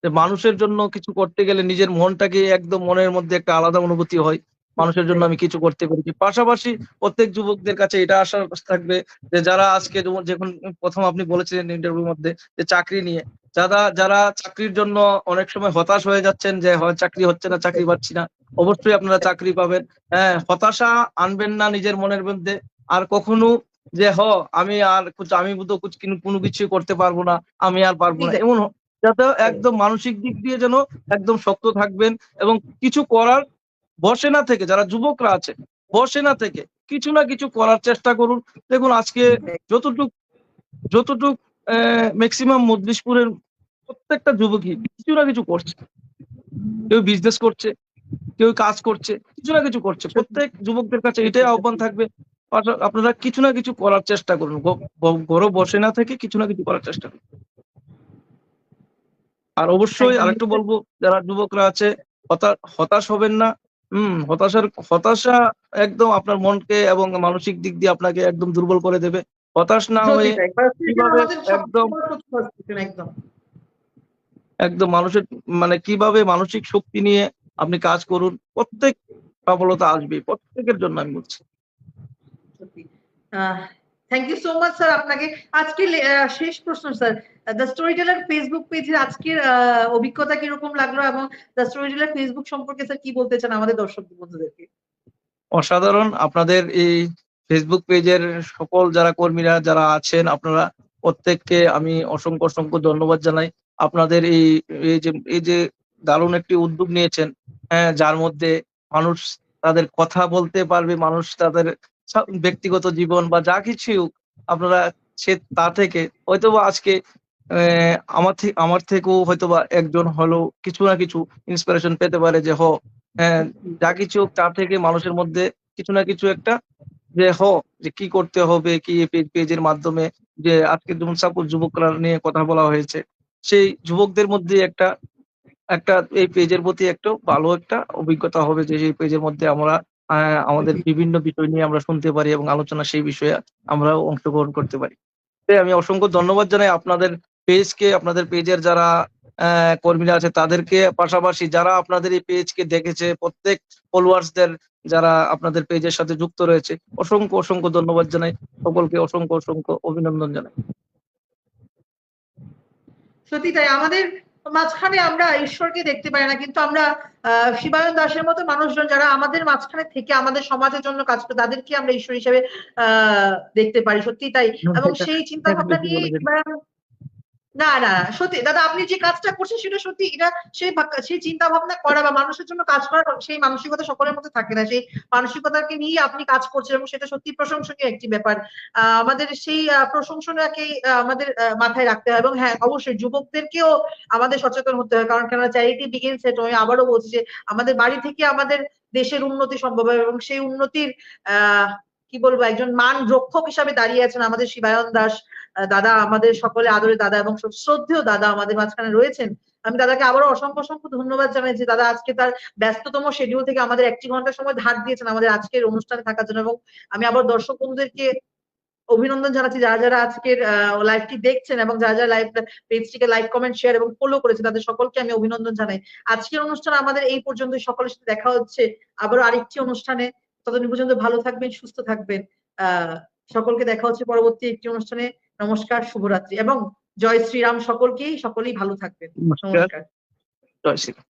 যে মানুষের জন্য কিছু করতে গেলে নিজের মনটাকে একদম মনের মধ্যে একটা আলাদা অনুভূতি হয়। মানুষের জন্য আমি কিছু করতে পেরেছি। পাশাপাশি প্রত্যেক যুবকদের কাছে এটা আশা থাকবে যে যারা আজকে যখন ১ম আপনি বলেছিলেন ইন্টারভিউর মধ্যে যে চাকরি নিয়ে। যারা চাকরির জন্য অনেক সময় হতাশ হয়ে যাচ্ছেন যে হয় চাকরি হচ্ছে না, চাকরি পাচ্ছি না। অবশ্যই আপনারা চাকরি পাবেন। হ্যাঁ, হতাশা আনবেন না নিজের মনের মধ্যে। আর কখনো যে আমি তো কোনো কিছুই করতে পারবো না, আমি আর পারবো না। এমন যাতে একদম মানসিক দিক দিয়ে যেন একদম শক্ত থাকবেন এবং কিছু করার বসে না থেকে যারা যুবকরা আছে, বসে না থেকে কিছু না কিছু করার চেষ্টা করুন। দেখুন আজকে যতটুক যতটুক মেক্সিমাম মজলিশপুরের প্রত্যেকটা যুবকই কিছু না কিছু করছে। কেউ বিজনেস করছে, কেউ কাজ করছে, কিছু না কিছু করছে। প্রত্যেক যুবকদের কাছে এটাই আহ্বান থাকবে। আপনারা কিছু না কিছু করার চেষ্টা করুন। ঘরে বসে না থেকে কিছু না কিছু করার চেষ্টা করুন। আর অবশ্যই একদম আরেকটু বলব যারা যুবকরা আছে হতাশ হবেন না। হতাশা একদম আপনার মনকে এবং মানসিক দিক দিয়ে আপনাকে একদম দুর্বল করে দেবে। হতাশ না সত্যি হয়ে তাই। কিভাবে আমাদের সবচেয়ে একদম বড় প্রতিভা একদম। একদম মানুষের কিভাবে মানসিক শক্তি নিয়ে আপনি কাজ করুন। প্রত্যেক সফলতা আসবেই। প্রত্যেকের জন্য আমি বলছি। সত্যি। Ah thank you so much sir আপনাকে। আজকে শেষ প্রশ্ন স্যার। দ্য স্টোরি টেলার ফেসবুক পেজের আজকের অভিজ্ঞতা কিরকম লাগলো এবং দ্য স্টোরি টেলার ফেসবুক সম্পর্কে স্যার কি বলতে চান আমাদের দর্শক বন্ধুদেরকে? অসাধারণ আপনাদের এই ফেসবুক পেজের সকল যারা কর্মীরা যারা আছেন আপনারা প্রত্যেককে আমি অসংখ্য অসংখ্য ধন্যবাদ জানাই। আপনাদের এই যে দারুণ একটি উদ্যোগ নিয়েছেন, হ্যাঁ? যার মধ্যে মানুষ তাদের কথা বলতে পারবে, মানুষ তাদের ব্যক্তিগত জীবন বা যা কিছুই হোক আপনারা তা থেকে হয়তোবা আজকে আমার থেকেও হয়তোবা একজন হলেও কিছু না কিছু ইন্সপিরেশন পেতে পারে যে হ্যাঁ, যা কিছু হোক তা থেকে মানুষের মধ্যে কিছু না কিছু একটা যে যে কি করতে হবে, কি এই পেজের মাধ্যমে যে আজকে যেমন সাপোজ যুবকরা নিয়ে কথা বলা হয়েছে। সেই যুবকদের মধ্যে একটা একটা এই পেজের প্রতি একটা ভালো একটা অভিজ্ঞতা হবে যে এই পেজের মধ্যে আমরা আমাদের বিভিন্ন বিষয় নিয়ে আমরা শুনতে পারি এবং আলোচনা সেই বিষয়ে আমরাও অংশগ্রহণ করতে পারি। আমি অসংখ্য ধন্যবাদ জানাই আপনাদের পেজকে, আপনাদের পেজের যারা কর্মীরা আছে তাদেরকে, পাশাপাশি যারা আপনাদের এই পেজকে দেখেছে প্রত্যেক ফলোয়ার্সদের যারা আপনাদের পেজের সাথে যুক্ত রয়েছে, অসংখ্য অসংখ্য ধন্যবাদ জানাই। সকলকে অসংখ্য অসংখ্য অভিনন্দন জানাই। সত্যি তাই, আমাদের মাঝখানে আমরা ঈশ্বরকে দেখতে পাই না, কিন্তু আমরা শিবায়ন দাসের মতো মানুষজন যারা আমাদের মাঝখানে থেকে আমাদের সমাজের জন্য কাজ করে তাদেরকে আমরা ঈশ্বর হিসেবে দেখতে পারি। সত্যি তাই। এবং সেই চিন্তা ভাবনা বেশি নিয়ে বলে ফেলি। না না সত্যি দাদা, আপনি যে কাজটা করছেন সেটা সত্যি, এটা সেই চিন্তা ভাবনা করা বা মানুষের জন্য কাজ করার সেই মানসিকতা সকলের মধ্যে থাকে না। সেই মানসিকতাকে নিয়ে আপনি কাজ করছেন এবং সেটা সত্যি প্রশংসনীয় একটি ব্যাপার। আমাদের সেই প্রশংসনাকে আমাদের মাথায় রাখতে হয়। এবং হ্যাঁ, অবশ্যই যুবকদেরকেও আমাদের সচেতন হতে হয়, কারণ কেন চ্যারিটি বিগিনস এট হোম। আমি আবারও বলছি যে আমাদের বাড়ি থেকে আমাদের দেশের উন্নতি সম্ভব হয়, এবং সেই উন্নতির কি বলবো, একজন মান রক্ষক হিসাবে দাঁড়িয়ে আছেন আমাদের শিবায়ন দাস দাদা, আমাদের সকলে আদরে দাদা এবং শ্রদ্ধেয় দাদা আমাদের মাঝখানে রয়েছেন। আমি দাদাকে আবারও অসংখ্য অসংখ্য ধন্যবাদ জানাই যে দাদা আজকে তার ব্যস্ততম শিডিউল থেকে আমাদের 1 ঘন্টা সময় ধার দিয়েছেন আমাদের আজকের অনুষ্ঠানে থাকার জন্য। এবং আমি আবার দর্শক বন্ধুদেরকে অভিনন্দন জানাচ্ছি যারা যারা আজকের লাইভটি দেখছেন এবং যারা যারা লাইভ পেজটিকে লাইক কমেন্ট শেয়ার এবং ফলো করেছে তাদের সকলকে আমি অভিনন্দন জানাই। আজকের অনুষ্ঠান আমাদের এই পর্যন্ত। সকলের সাথে দেখা হচ্ছে আবারও আরেকটি অনুষ্ঠানে। ততদিন পর্যন্ত ভালো থাকবেন, সুস্থ থাকবেন। সকলকে দেখা হচ্ছে পরবর্তী একটি অনুষ্ঠানে। নমস্কার, শুভরাত্রি এবং জয় শ্রীরাম সকলকেই। সকলেই ভালো থাকবেন। নমস্কার, নমস্কার। জয় শ্রী